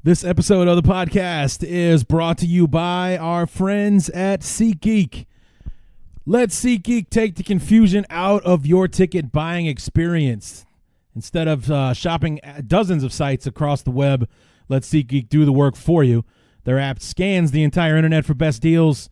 This episode of the podcast is brought to you by our friends at SeatGeek. Let SeatGeek take the confusion out of your ticket buying experience. Instead of shopping at dozens of sites across the web, let SeatGeek do the work for you. Their app scans the entire internet for the best deals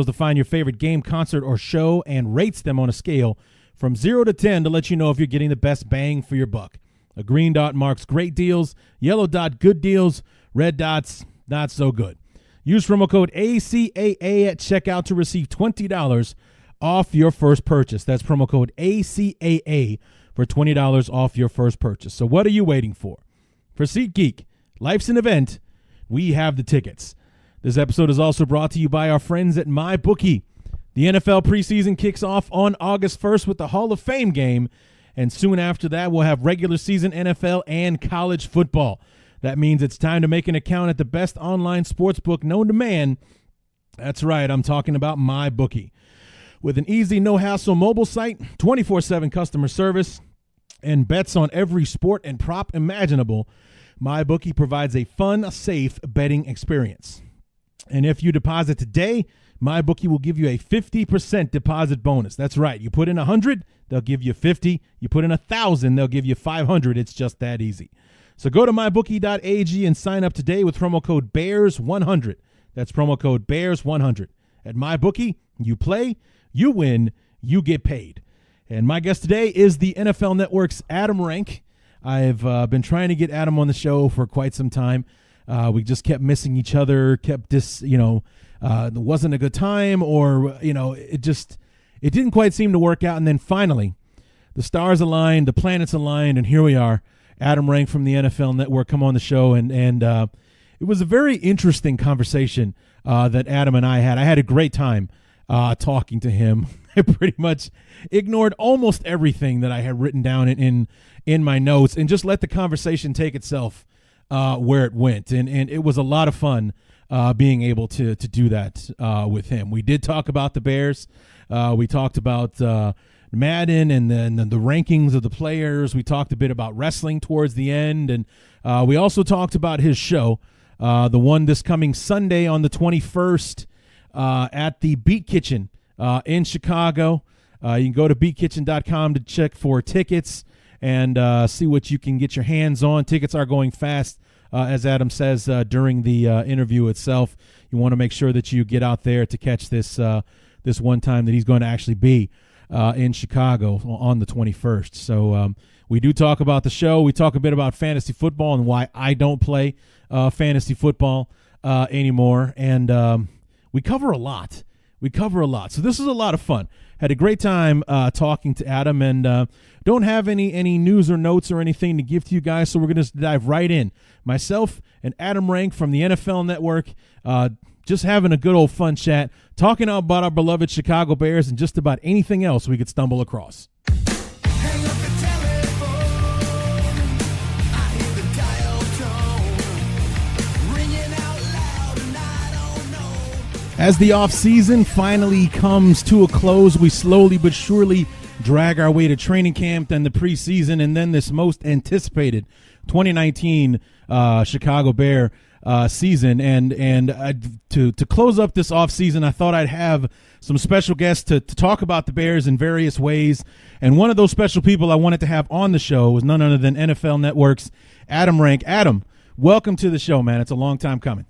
to find your favorite game, concert, or show and rates them on a scale from 0 to 10 to let you know if you're getting the best bang for your buck. A green dot marks great deals, yellow dot good deals, red dots not so good. Use promo code ACAA at checkout to receive $20 off your first purchase. That's promo code ACAA for $20 off your first purchase. So what are you waiting for? For SeatGeek, life's an event. We have the tickets. This episode is also brought to you by our friends at MyBookie. The NFL preseason kicks off on August 1st with the Hall of Fame game. And soon after that, we'll have regular season NFL and college football. That means it's time to make an account at the best online sportsbook known to man. That's right, I'm talking about MyBookie. With an easy, no-hassle mobile site, 24/7 customer service, and bets on every sport and prop imaginable, MyBookie provides a fun, safe betting experience. And if you deposit today, MyBookie will give you a 50% deposit bonus. That's right. You put in 100, they'll give you 50. You put in 1,000, they'll give you 500. It's just that easy. So go to mybookie.ag and sign up today with promo code BEARS100. That's promo code BEARS100. At MyBookie, you play, you win, you get paid. And my guest today is the NFL Network's Adam Rank. I've been trying to get Adam on the show for quite some time. We just kept missing each other, it wasn't a good time, or, it didn't quite seem to work out. And then finally, the stars aligned, the planets aligned, and here we are. Adam Rank from the NFL Network come on the show, and it was a very interesting conversation that Adam and I had. I had a great time talking to him. I pretty much ignored almost everything that I had written down in my notes and just let the conversation take itself where it went. And it was a lot of fun being able to do that with him. We did talk about the Bears. We talked about Madden and then the rankings of the players. We talked a bit about wrestling towards the end. And we also talked about his show, the one this coming Sunday on the 21st at the Beat Kitchen in Chicago. You can go to beatkitchen.com to check for tickets and see what you can get your hands on. Tickets are going fast, as Adam says during the interview itself. You want to make sure that you get out there to catch this one time that he's going to actually be in Chicago on the 21st. So we do talk about the show. We talk a bit about fantasy football and why I don't play fantasy football anymore. And we cover a lot. So this is a lot of fun. Had a great time talking to Adam, and don't have any news or notes or anything to give to you guys, so we're going to dive right in. Myself and Adam Rank from the NFL Network, just having a good old fun chat, talking about our beloved Chicago Bears and just about anything else we could stumble across. As the offseason finally comes to a close, we slowly but surely drag our way to training camp, then the preseason, and then this most anticipated 2019 Chicago Bear season. And to close up this offseason, I thought I'd have some special guests to talk about the Bears in various ways. And one of those special people I wanted to have on the show was none other than NFL Network's Adam Rank. Adam, welcome to the show, man. It's a long time coming.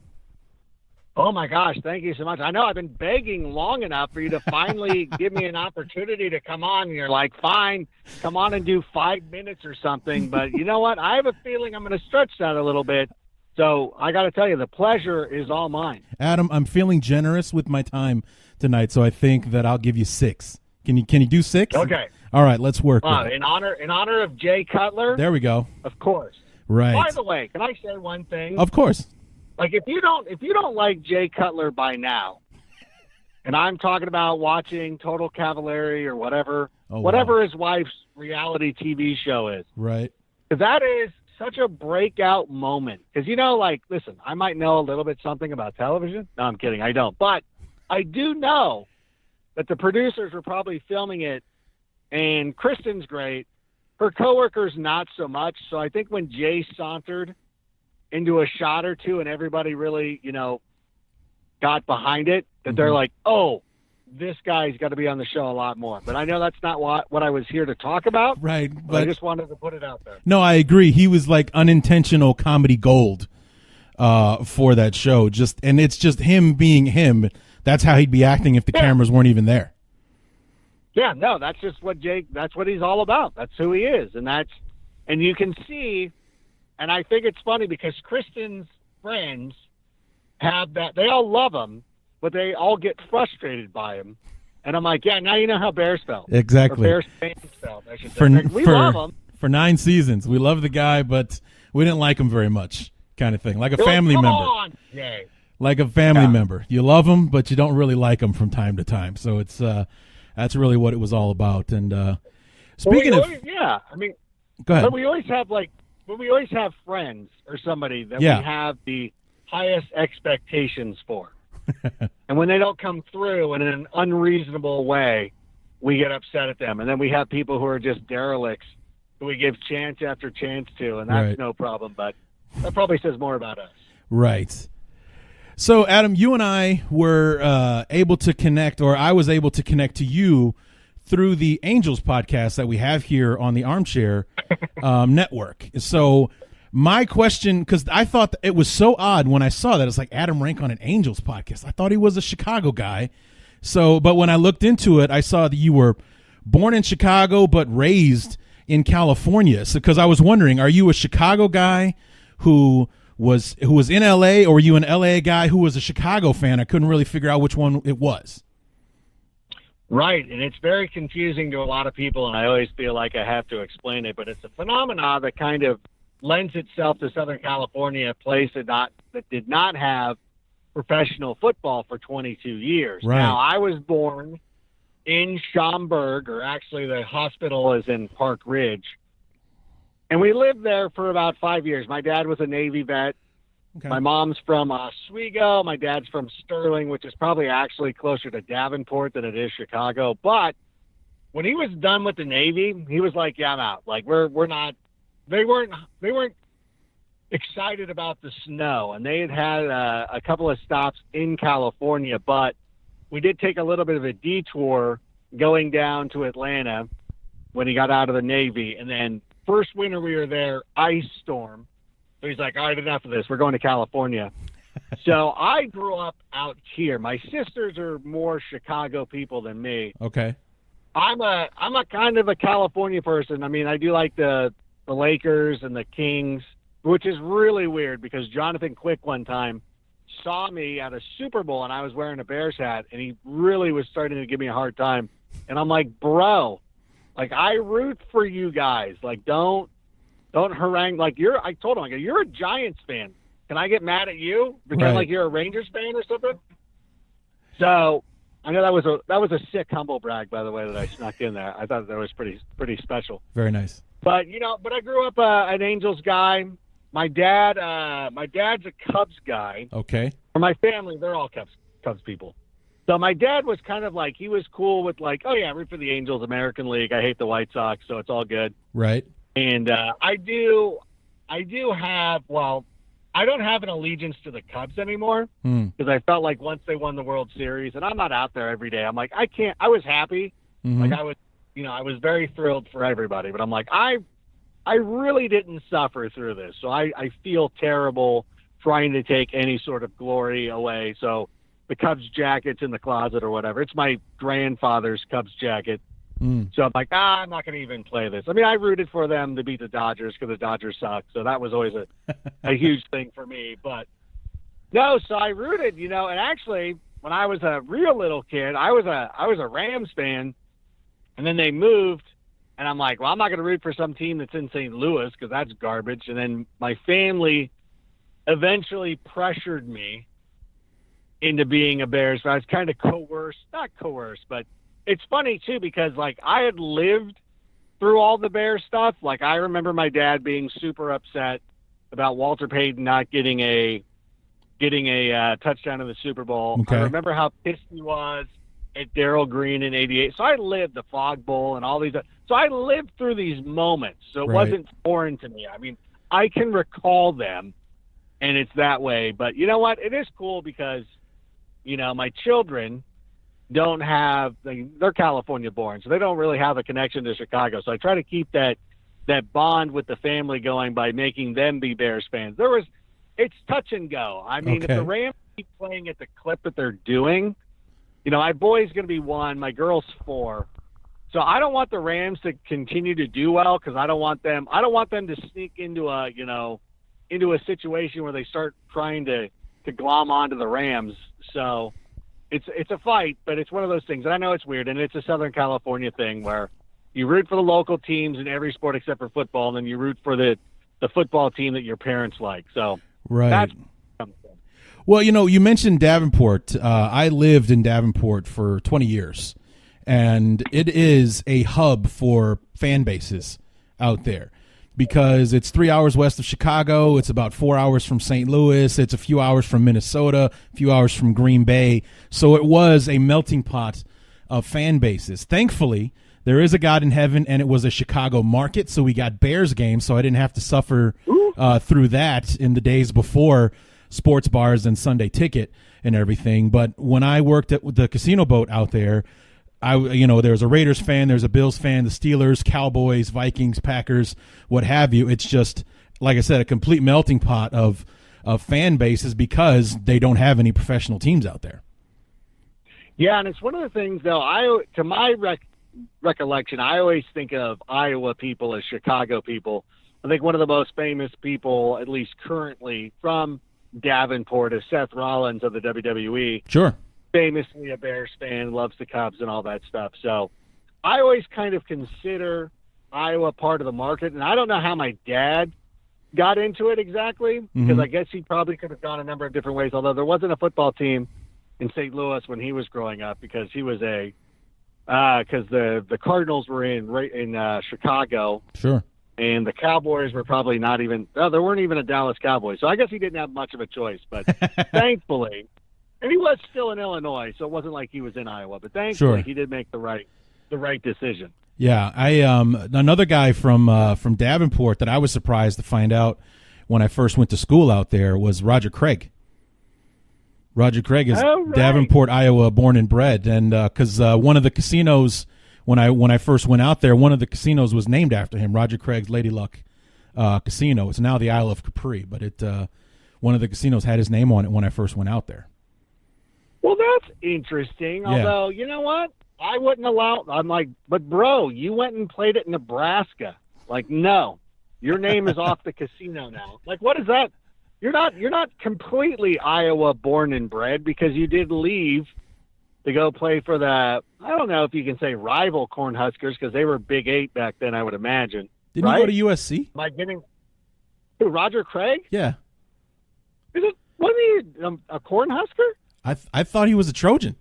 Oh, my gosh. Thank you so much. I know I've been begging long enough for you to finally give me an opportunity to come on. And you're like, fine, come on and do 5 minutes or something. But you know what? I have a feeling I'm going to stretch that a little bit. So I got to tell you, the pleasure is all mine. Adam, I'm feeling generous with my time tonight, so I think that I'll give you 6. Can you do 6? Okay. All right, let's work. In honor of Jay Cutler. There we go. Of course. Right. By the way, can I say one thing? Of course. Like, if you don't like Jay Cutler by now, and I'm talking about watching Total Cavallari or whatever his wife's reality TV show is. Right. That is such a breakout moment. Because, listen, I might know a little bit something about television. No, I'm kidding. I don't. But I do know that the producers were probably filming it, and Kristen's great. Her coworkers, not so much. So I think when Jay sauntered into a shot or two and everybody really, got behind it, that they're Mhm. like, oh, this guy's got to be on the show a lot more. But I know that's not what I was here to talk about. Right. But I just wanted to put it out there. No, I agree. He was like unintentional comedy gold for that show. And it's just him being him. That's how he'd be acting if the cameras weren't even there. Yeah, no, that's just what that's what he's all about. That's who he is. And you can see, and I think it's funny because Kristen's friends have that. They all love him, but they all get frustrated by him. And I'm like, yeah, now you know how Bears felt. Exactly. Or Bears fans felt, I should say. We love him. For 9 seasons. We love the guy, but we didn't like him very much, kind of thing. Like a family Come member. on, Jay. Like a family member. You love him, but you don't really like him from time to time. So it's that's really what it was all about. And speaking of, I mean, go ahead. but we always have friends or somebody that we have the highest expectations for. And when they don't come through in an unreasonable way, we get upset at them. And then we have people who are just derelicts who we give chance after chance to, and that's no problem. But that probably says more about us. Right. So, Adam, you and I were able to connect, or I was able to connect to you through the Angels podcast that we have here on the Armchair Network. So my question, because I thought it was so odd when I saw that, it's like Adam Rank on an Angels podcast. I thought he was a Chicago guy. So, but when I looked into it, I saw that you were born in Chicago but raised in California. So, because I was wondering, are you a Chicago guy who was in LA, or were you an LA guy who was a Chicago fan? I couldn't really figure out which one it was. Right, and it's very confusing to a lot of people, and I always feel like I have to explain it, but it's a phenomenon that kind of lends itself to Southern California, a place that did not have professional football for 22 years. Right. Now, I was born in Schaumburg, or actually the hospital is in Park Ridge, and we lived there for about 5 years. My dad was a Navy vet. Okay. My mom's from Oswego. My dad's from Sterling, which is probably actually closer to Davenport than it is Chicago. But when he was done with the Navy, he was like, "Yeah, I'm out." Like we're not. They weren't excited about the snow, and they had a couple of stops in California. But we did take a little bit of a detour going down to Atlanta when he got out of the Navy, and then first winter we were there, ice storm. So he's like, all right, enough of this. We're going to California. So I grew up out here. My sisters are more Chicago people than me. Okay. I'm a kind of a California person. I mean, I do like the Lakers and the Kings, which is really weird because Jonathan Quick one time saw me at a Super Bowl and I was wearing a Bears hat, and he really was starting to give me a hard time. And I'm like, bro, like I root for you guys. Like don't harangue. Like I told him, you're a Giants fan. Can I get mad at you? Pretend like you're a Rangers fan or something? So I know that was a sick humble brag, by the way, that I snuck in there. I thought that was pretty special. Very nice. But I grew up an Angels guy. My dad's a Cubs guy. Okay. For my family, they're all Cubs people. So my dad was kind of like, he was cool with like, oh yeah, I root for the Angels, American League. I hate the White Sox, so it's all good. Right. And I do have, well, I don't have an allegiance to the Cubs anymore because I felt like once they won the World Series, and I'm not out there every day. I'm like, I was happy. Mm-hmm. Like I was very thrilled for everybody, but I'm like, I really didn't suffer through this. So I feel terrible trying to take any sort of glory away. So the Cubs jacket's in the closet or whatever. It's my grandfather's Cubs jacket. So I'm like, I'm not going to even play this. I mean, I rooted for them to beat the Dodgers because the Dodgers suck. So that was always a huge thing for me. But no, so I rooted, and actually when I was a real little kid, I was a Rams fan, and then they moved, and I'm like, well, I'm not going to root for some team that's in St. Louis because that's garbage. And then my family eventually pressured me into being a Bears fan. I was kind of not coerced, but it's funny too because like I had lived through all the Bears stuff. Like I remember my dad being super upset about Walter Payton not getting a touchdown in the Super Bowl. Okay. I remember how pissed he was at Darryl Green in '88. So I lived the Fog Bowl and all these. So I lived through these moments. So it wasn't foreign to me. I mean, I can recall them. and it's that way. But you know what? It is cool because, my children don't have they're California born, so they don't really have a connection to Chicago. So I try to keep that bond with the family going by making them be Bears fans. It's touch and go. I mean, Okay. if the Rams keep playing at the clip that they're doing, my boy's going to be 1, my girl's 4. So I don't want the Rams to continue to do well because I don't want them to sneak into a situation where they start trying to glom onto the Rams. So it's a fight, but it's one of those things. And I know it's weird, and it's a Southern California thing where you root for the local teams in every sport except for football, and then you root for the football team that your parents like. So Right. that's Well, you mentioned Davenport. I lived in Davenport for 20 years, and it is a hub for fan bases out there because it's 3 hours west of Chicago. It's about 4 hours from St. Louis. It's a few hours from Minnesota, a few hours from Green Bay. So it was a melting pot of fan bases. Thankfully, there is a God in heaven, and it was a Chicago market, so we got Bears games, so I didn't have to suffer through that in the days before sports bars and Sunday Ticket and everything. But when I worked at the casino boat out there, there was a Raiders fan, there's a Bills fan, the Steelers, Cowboys, Vikings, Packers, what have you. It's just, like I said, a complete melting pot of fan bases because they don't have any professional teams out there. Yeah, and it's one of the things, though, to my recollection, I always think of Iowa people as Chicago people. I think one of the most famous people, at least currently, from Davenport is Seth Rollins of the WWE. Sure. Famously a Bears fan, loves the Cubs and all that stuff. So I always kind of consider Iowa part of the market, and I don't know how my dad got into it exactly, because I guess he probably could have gone a number of different ways, although there wasn't a football team in St. Louis when he was growing up because he was because the Cardinals were in Chicago. Sure. And the Cowboys were probably not even – there weren't even a Dallas Cowboys. So I guess he didn't have much of a choice. But thankfully – and he was still in Illinois, so it wasn't like he was in Iowa. But thankfully he did make the right decision. Yeah. Another guy from Davenport that I was surprised to find out when I first went to school out there was Roger Craig. Roger Craig is Davenport, Iowa, born and bred. And because one of the casinos – When I first went out there, one of the casinos was named after him, Roger Craig's Lady Luck Casino. It's now the Isle of Capri, but one of the casinos had his name on it when I first went out there. Well, that's interesting. Yeah. Although, you know what? I wouldn't allow – I'm like, but bro, you went and played at Nebraska. Like, no, your name is off the casino now. Like, what is that? You're not completely Iowa born and bred because you did leave – to go play for I don't know if you can say rival Cornhuskers because they were Big 8 back then, I would imagine. Didn't he go to USC? Am I getting – Roger Craig? Yeah. Wasn't he a Cornhusker? I thought he was a Trojan.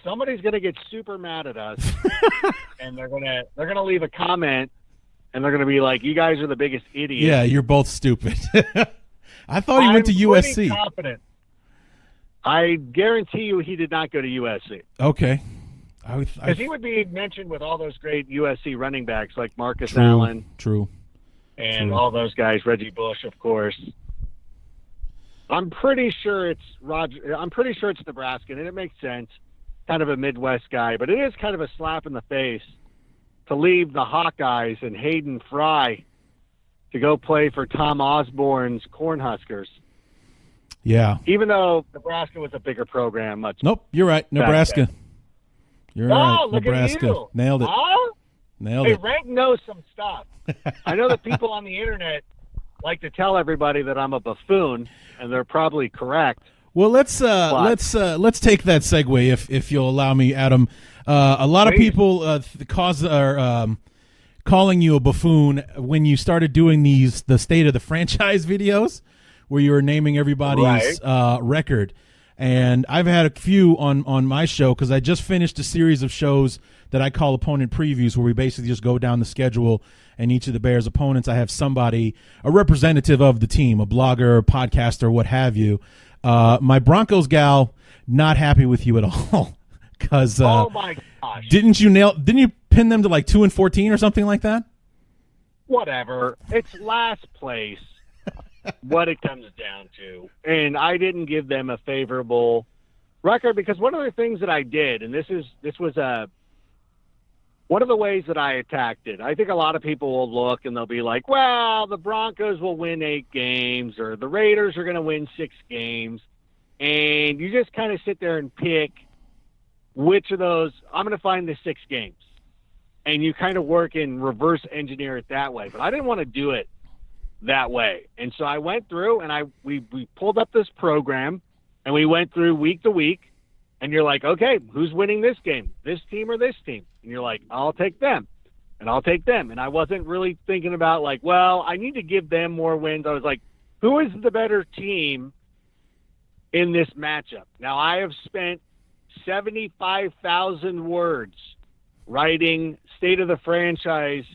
Somebody's going to get super mad at us, and they're gonna leave a comment, and they're going to be like, you guys are the biggest idiots. Yeah, you're both stupid. I thought he went to USC. I'm confident. I guarantee you he did not go to USC. Okay. Because he would be mentioned with all those great USC running backs like Marcus Allen. True. And all those guys, Reggie Bush, of course. I'm pretty sure it's Nebraska, and it makes sense. Kind of a Midwest guy, but it is kind of a slap in the face to leave the Hawkeyes and Hayden Fry to go play for Tom Osborne's Cornhuskers. Yeah. Even though Nebraska was a bigger program. Nope, you're right. Nebraska. You're right. Look Nebraska. at you. Nailed it. Huh? Nailed it. Rank knows some stuff. I know that people on the internet like to tell everybody that I'm a buffoon, and they're probably correct. Well, let's take that segue if you'll allow me, Adam. A lot of people calling you a buffoon when you started doing the state of the franchise videos, where you were naming everybody's record. And I've had a few on my show because I just finished a series of shows that I call opponent previews, where we basically just go down the schedule, and each of the Bears opponents, I have somebody, a representative of the team, a blogger, a podcaster, what have you. My Broncos gal, not happy with you at all. Because oh my gosh, didn't you pin them to like 2-14 or something like that? Whatever. It's last place. what it comes down to. And I didn't give them a favorable record because one of the things that I did, and this was one of the ways that I attacked it. I think a lot of people will look and they'll be like, well, the Broncos will win 8 games or the Raiders are going to win 6 games. And you just kind of sit there and pick which of those I'm going to find the 6 games. And you kind of work and reverse engineer it that way. But I didn't want to do it that way. And so I went through and we pulled up this program and we went through week to week. And you're like, okay, who's winning this game? This team or this team? And you're like, I'll take them. And I'll take them. And I wasn't really thinking about like, well, I need to give them more wins. I was like, who is the better team in this matchup? Now, I have spent 75,000 words writing state of the franchise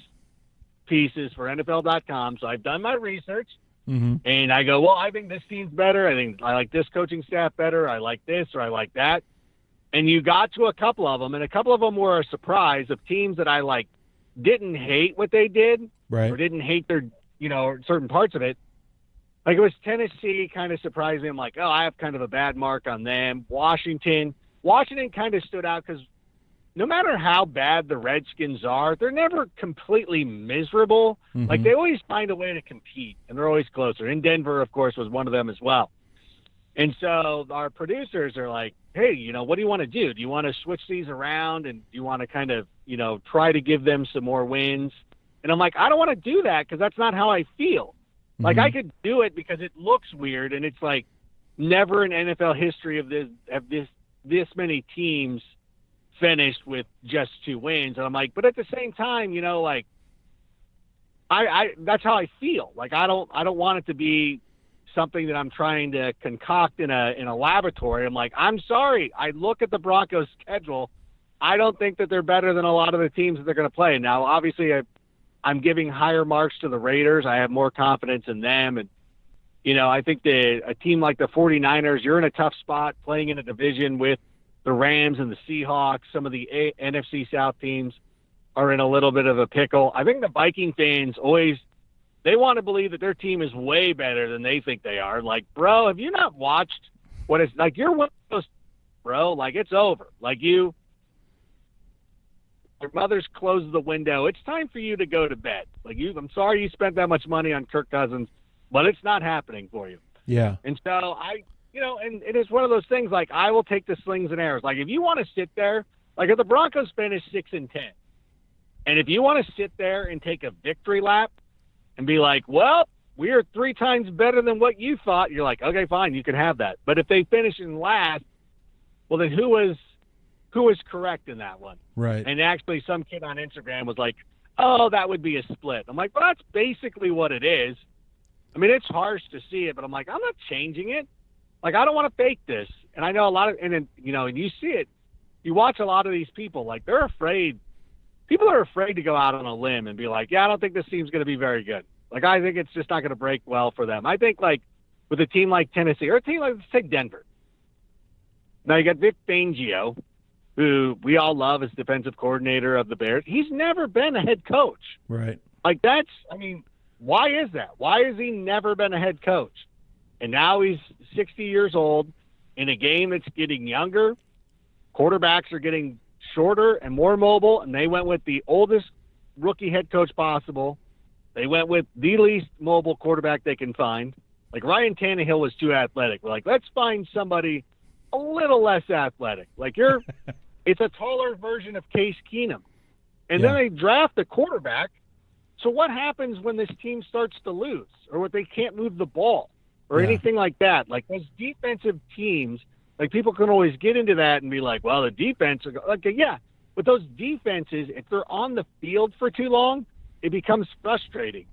pieces for NFL.com. So I've done my research. Mm-hmm. And I go, well, I think this team's better. I think I like this coaching staff better. I like this or I like that. And you got to a couple of them, and a couple of them were a surprise of teams that I like didn't hate what they did, right, or didn't hate their, certain parts of it. Like it was Tennessee kind of surprised me. I'm like, oh, I have kind of a bad mark on them. Washington kind of stood out because no matter how bad the Redskins are, they're never completely miserable. Mm-hmm. Like they always find a way to compete, and they're always closer. And Denver, of course, was one of them as well. And so our producers are like, hey, what do you want to do? Do you want to switch these around and do you want to kind of, try to give them some more wins? And I'm like, I don't want to do that because that's not how I feel. Mm-hmm. Like I could do it because it looks weird and it's like never in NFL history of this many teams finished with just 2 wins. And I'm like, but at the same time, like I that's how I feel. Like I don't want it to be something that I'm trying to concoct in a laboratory. I'm like, I'm sorry. I look at the Broncos schedule. I don't think that they're better than a lot of the teams that they're going to play. Now, obviously, I'm giving higher marks to the Raiders. I have more confidence in them. And, I think a team like the 49ers, you're in a tough spot playing in a division with the Rams and the Seahawks. Some of the NFC South teams are in a little bit of a pickle. I think the Viking fans they want to believe that their team is way better than they think they are. Like, bro, have you not watched what it's like? You're one of those, bro, like it's over. Like your mother's closed the window. It's time for you to go to bed. Like I'm sorry you spent that much money on Kirk Cousins, but it's not happening for you. Yeah. And so and it is one of those things like I will take the slings and arrows. Like if you want to sit there, like if the Broncos finish 6-10, and if you want to sit there and take a victory lap, and be like, well, we are 3 times better than what you thought. You're like, okay, fine, you can have that. But if they finish in last, well, then who was correct in that one? Right. And actually some kid on Instagram was like, oh, that would be a split. I'm like, well, that's basically what it is. I mean, it's harsh to see it, but I'm like, I'm not changing it. Like, I don't want to fake this. And I know a lot of, and you see it, you watch a lot of these people, like they're afraid. People are afraid to go out on a limb and be like, yeah, I don't think this team's going to be very good. Like, I think it's just not going to break well for them. I think, like, with a team like Tennessee or a team like, let's take Denver. Now, you got Vic Fangio, who we all love as defensive coordinator of the Bears. He's never been a head coach. Right. Like, why is that? Why has he never been a head coach? And now he's 60 years old in a game that's getting younger. Quarterbacks are getting shorter and more mobile, and they went with the oldest rookie head coach possible. They went with the least mobile quarterback they can find. Like Ryan Tannehill was too athletic. We're like, let's find somebody a little less athletic. Like it's a taller version of Case Keenum. And then they draft a quarterback. So what happens when this team starts to lose or when they can't move the ball or anything like that? Like those defensive teams, like people can always get into that and be like, well, the defense, but those defenses, if they're on the field for too long, it becomes frustrating.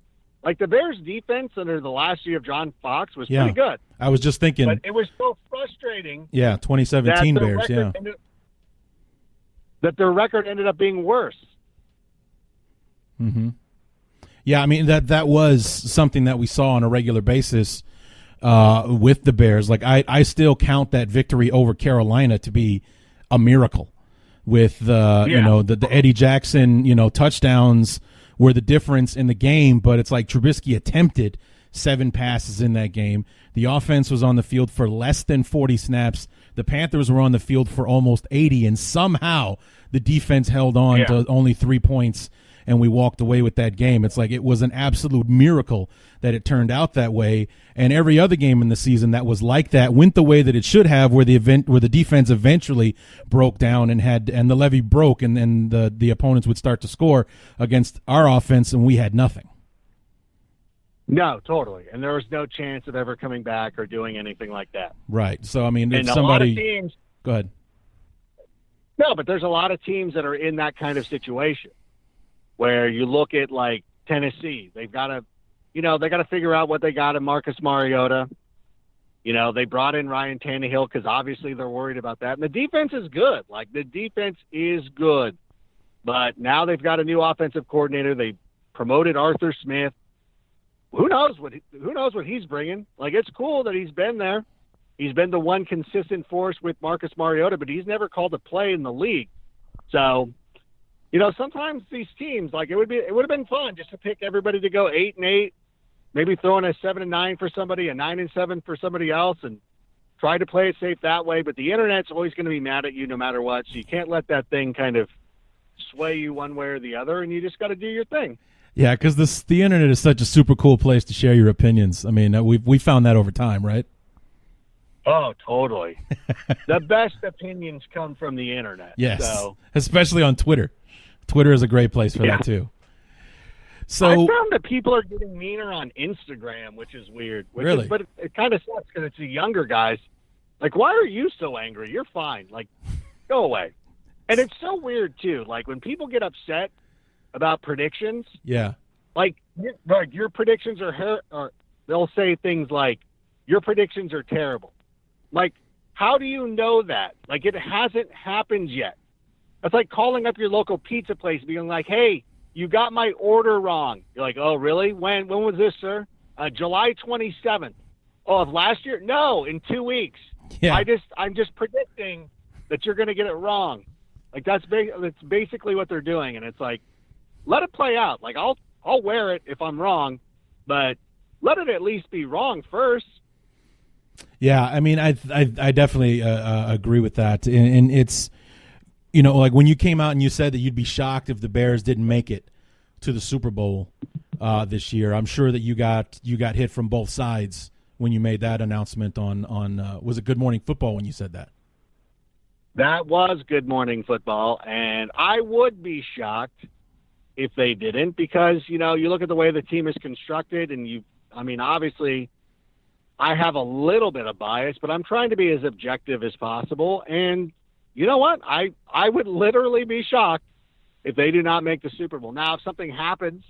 Like the Bears defense under the last year of John Fox was pretty good. I was just thinking. But it was so frustrating. Yeah, 2017 Bears, that their record ended up being worse. Mm-hmm. Yeah, I mean, that was something that we saw on a regular basis with the Bears. Like I still count that victory over Carolina to be a miracle with the Eddie Jackson, touchdowns were the difference in the game, but it's like Trubisky attempted 7 passes in that game. The offense was on the field for less than 40 snaps. The Panthers were on the field for almost 80, and somehow the defense held on to only 3 points, and we walked away with that game. It's like it was an absolute miracle that it turned out that way. And every other game in the season that was like that went the way that it should have, where the defense eventually broke down and the levee broke, and then the opponents would start to score against our offense, and we had nothing. No, totally. And there was no chance of ever coming back or doing anything like that. Right. So, I mean, if and somebody – a lot of teams – go ahead. No, but there's a lot of teams that are in that kind of situation where you look at, like, Tennessee. They've got to – they got to figure out what they got in Marcus Mariota. They brought in Ryan Tannehill because obviously they're worried about that. And the defense is good. Like, the defense is good. But now they've got a new offensive coordinator. They promoted Arthur Smith. Who knows what he's bringing? Like, it's cool that he's been there. He's been the one consistent force with Marcus Mariota, but he's never called a play in the league. So, sometimes these teams, like, it would have been fun just to pick everybody to go 8-8, maybe throw in a 7-9 for somebody, a 9-7 for somebody else, and try to play it safe that way. But the internet's always going to be mad at you no matter what, so you can't let that thing kind of sway you one way or the other, and you just got to do your thing. Yeah, because the internet is such a super cool place to share your opinions. I mean, we found that over time, right? Oh, totally. The best opinions come from the internet. Yes, so. Especially on Twitter. Twitter is a great place for that, too. So I found that people are getting meaner on Instagram, which is weird. Really? But it kind of sucks because it's the younger guys. Like, why are you so angry? You're fine. Like, go away. And it's so weird, too. Like, when people get upset about predictions, like your predictions are they'll say things like, your predictions are terrible. Like, how do you know that? Like, it hasn't happened yet. It's like calling up your local pizza place being like, hey, you got my order wrong. You're like, oh, really? When was this, sir? July 27th. Oh, of last year? No, in 2 weeks. Yeah. I'm just predicting that you're going to get it wrong. Like, that's basically what they're doing. And it's like, let it play out. Like, I'll wear it if I'm wrong, but let it at least be wrong first. Yeah, I mean, I definitely agree with that, and it's, like when you came out and you said that you'd be shocked if the Bears didn't make it to the Super Bowl this year. I'm sure that you got hit from both sides when you made that announcement on was it Good Morning Football when you said that? That was Good Morning Football, and I would be shocked if they didn't, because, you look at the way the team is constructed, and obviously I have a little bit of bias, but I'm trying to be as objective as possible. And you know what? I would literally be shocked if they do not make the Super Bowl. Now, if something happens,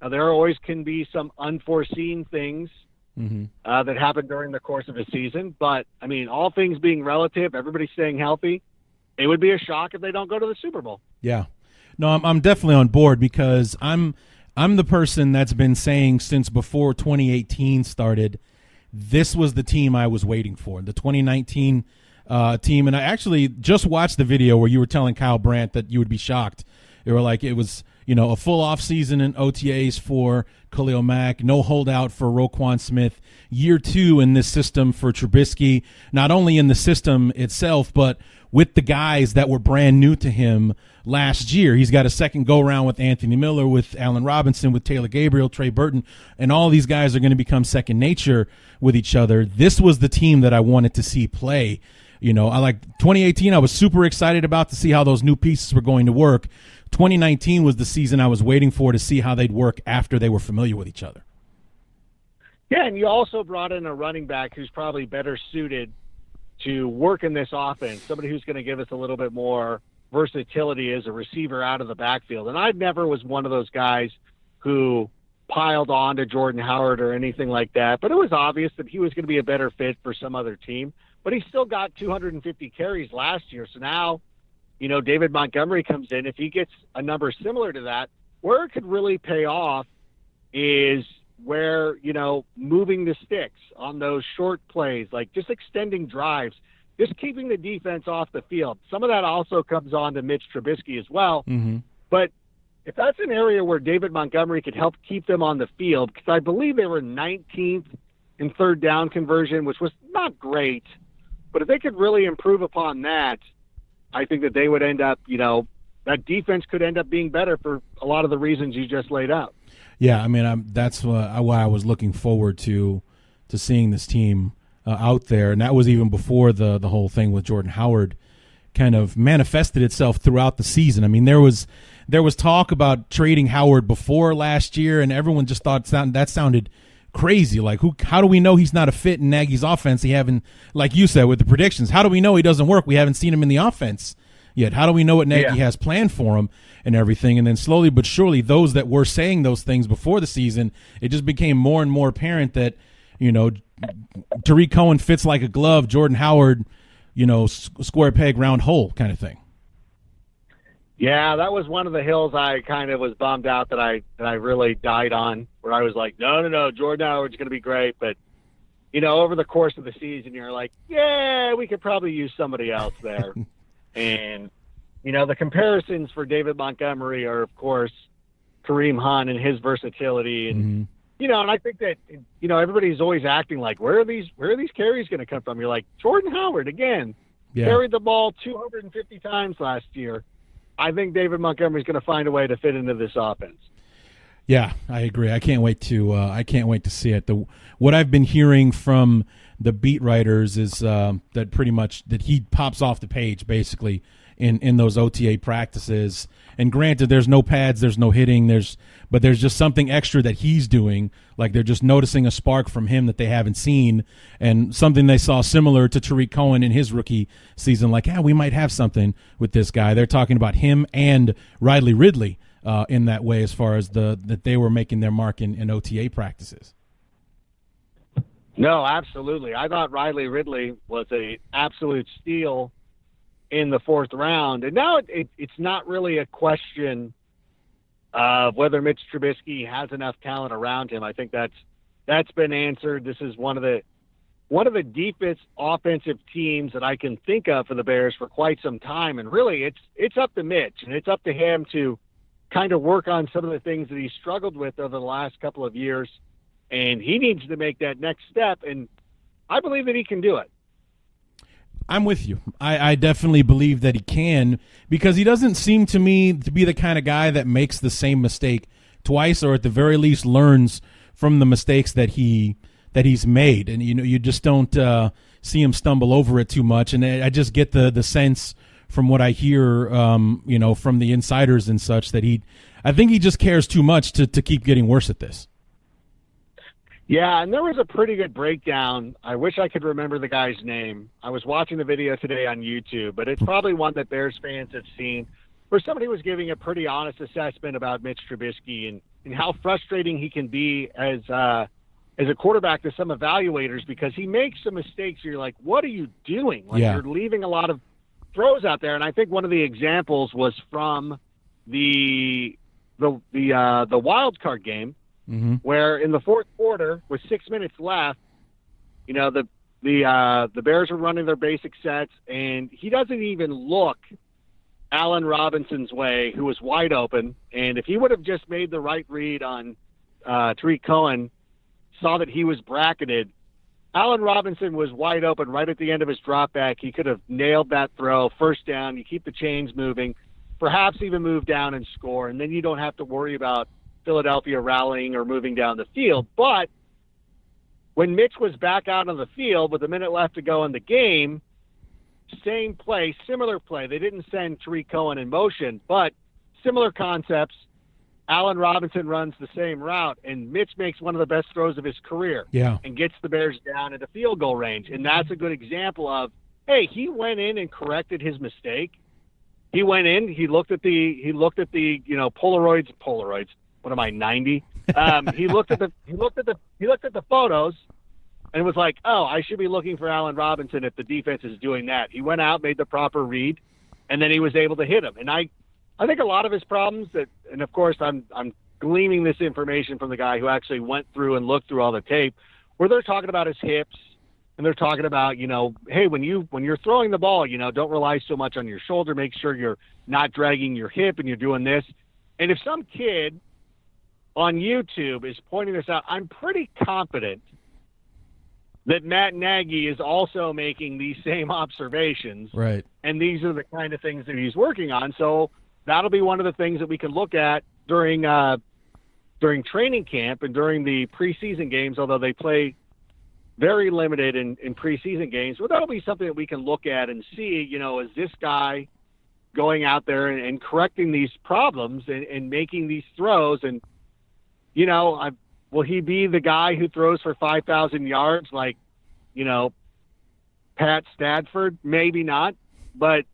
there always can be some unforeseen things that happen during the course of a season. But, all things being relative, everybody staying healthy, it would be a shock if they don't go to the Super Bowl. Yeah. No, I'm definitely on board, because I'm the person that's been saying since before 2018 started, this was the team I was waiting for, the 2019 team. And I actually just watched the video where you were telling Kyle Brandt that you would be shocked. They were like, it was, a full off season in OTAs for Khalil Mack, no holdout for Roquan Smith, year 2 in this system for Trubisky, not only in the system itself, but with the guys that were brand new to him last year. He's got a second go-around with Anthony Miller, with Allen Robinson, with Taylor Gabriel, Trey Burton, and all these guys are going to become second nature with each other. This was the team that I wanted to see play. I like 2018, I was super excited about to see how those new pieces were going to work. 2019 was the season I was waiting for to see how they'd work after they were familiar with each other. Yeah, and you also brought in a running back who's probably better suited to work in this offense, somebody who's going to give us a little bit more versatility as a receiver out of the backfield. And I never was one of those guys who piled on to Jordan Howard or anything like that, but it was obvious that he was going to be a better fit for some other team. But he still got 250 carries last year. So now, David Montgomery comes in. If he gets a number similar to that, where it could really pay off is where, moving the sticks on those short plays, like just extending drives, just keeping the defense off the field. Some of that also comes on to Mitch Trubisky as well. Mm-hmm. But if that's an area where David Montgomery could help keep them on the field, because I believe they were 19th in third down conversion, which was not great, but if they could really improve upon that, I think that they would end up, that defense could end up being better for a lot of the reasons you just laid out. Yeah, I mean, that's why I was looking forward to seeing this team out there, and that was even before the whole thing with Jordan Howard kind of manifested itself throughout the season. I mean, there was talk about trading Howard before last year, and everyone just thought that sounded crazy. Like, how do we know he's not a fit in Nagy's offense? He haven't, like you said with the predictions, how do we know he doesn't work? We haven't seen him in the offense yet. How do we know what Nagy has planned for him and everything? And then slowly but surely, those that were saying those things before the season, it just became more and more apparent that, Tarik Cohen fits like a glove. Jordan Howard, square peg, round hole kind of thing. Yeah, that was one of the hills I kind of was bummed out that I really died on, where I was like, no, Jordan Howard's going to be great. But, over the course of the season, you're like, yeah, we could probably use somebody else there. And, the comparisons for David Montgomery are, of course, Kareem Hunt and his versatility. And, and I think that, everybody's always acting like, where are these carries going to come from? You're like, Jordan Howard, again, carried the ball 250 times last year. I think David Montgomery's going to find a way to fit into this offense. Yeah, I agree. I can't wait to see it. What I've been hearing from the beat writers is that pretty much that he pops off the page basically in those OTA practices. And granted, there's no pads, there's no hitting, but there's just something extra that he's doing. Like they're just noticing a spark from him that they haven't seen, and something they saw similar to Tarik Cohen in his rookie season. Like, we might have something with this guy. They're talking about him and Riley Ridley in that way, as far as that they were making their mark in OTA practices. No, absolutely. I thought Riley Ridley was an absolute steal in the fourth round. And now it's not really a question of whether Mitch Trubisky has enough talent around him. I think that's been answered. This is one of the deepest offensive teams that I can think of for the Bears for quite some time. And really it's up to Mitch, and it's up to him to kind of work on some of the things that he struggled with over the last couple of years. And he needs to make that next step. And I believe that he can do it. I'm with you. I definitely believe that he can, because he doesn't seem to me to be the kind of guy that makes the same mistake twice, or at the very least learns from the mistakes that he's made. And you just don't see him stumble over it too much. And I just get the sense from what I hear, from the insiders and such, that I think he just cares too much to keep getting worse at this. Yeah, and there was a pretty good breakdown. I wish I could remember the guy's name. I was watching the video today on YouTube, but it's probably one that Bears fans have seen, where somebody was giving a pretty honest assessment about Mitch Trubisky and how frustrating he can be as a quarterback to some evaluators, because he makes some mistakes. You're like, what are you doing? You're leaving a lot of throws out there. And I think one of the examples was from the wild card game. Mm-hmm. Where in the fourth quarter, with 6 minutes left, the Bears are running their basic sets, and he doesn't even look Allen Robinson's way, who was wide open. And if he would have just made the right read on Tarik Cohen, saw that he was bracketed, Allen Robinson was wide open right at the end of his drop back. He could have nailed that throw, first down. You keep the chains moving, perhaps even move down and score, and then you don't have to worry about Philadelphia rallying or moving down the field. But when Mitch was back out on the field with a minute left to go in the game, same play, similar play. They didn't send Tarik Cohen in motion, but similar concepts. Allen Robinson runs the same route, and Mitch makes one of the best throws of his career and gets the Bears down into field goal range. And that's a good example of, hey, he went in and corrected his mistake. He went in, he looked at the Polaroids. What am I, 90? He looked at the photos and was like, oh, I should be looking for Allen Robinson if the defense is doing that. He went out, made the proper read, and then he was able to hit him. And I think a lot of his problems and of course I'm gleaning this information from the guy who actually went through and looked through all the tape, where they're talking about his hips, and they're talking about, hey, when you're throwing the ball, don't rely so much on your shoulder. Make sure you're not dragging your hip and you're doing this. And if some kid on YouTube is pointing this out, I'm pretty confident that Matt Nagy is also making these same observations. Right. And these are the kind of things that he's working on. So that'll be one of the things that we can look at during training camp and during the preseason games, although they play very limited in preseason games. But that'll be something that we can look at and see, is this guy going out there and correcting these problems and making these throws? And, will he be the guy who throws for 5,000 yards like, Pat Stafford? Maybe not. But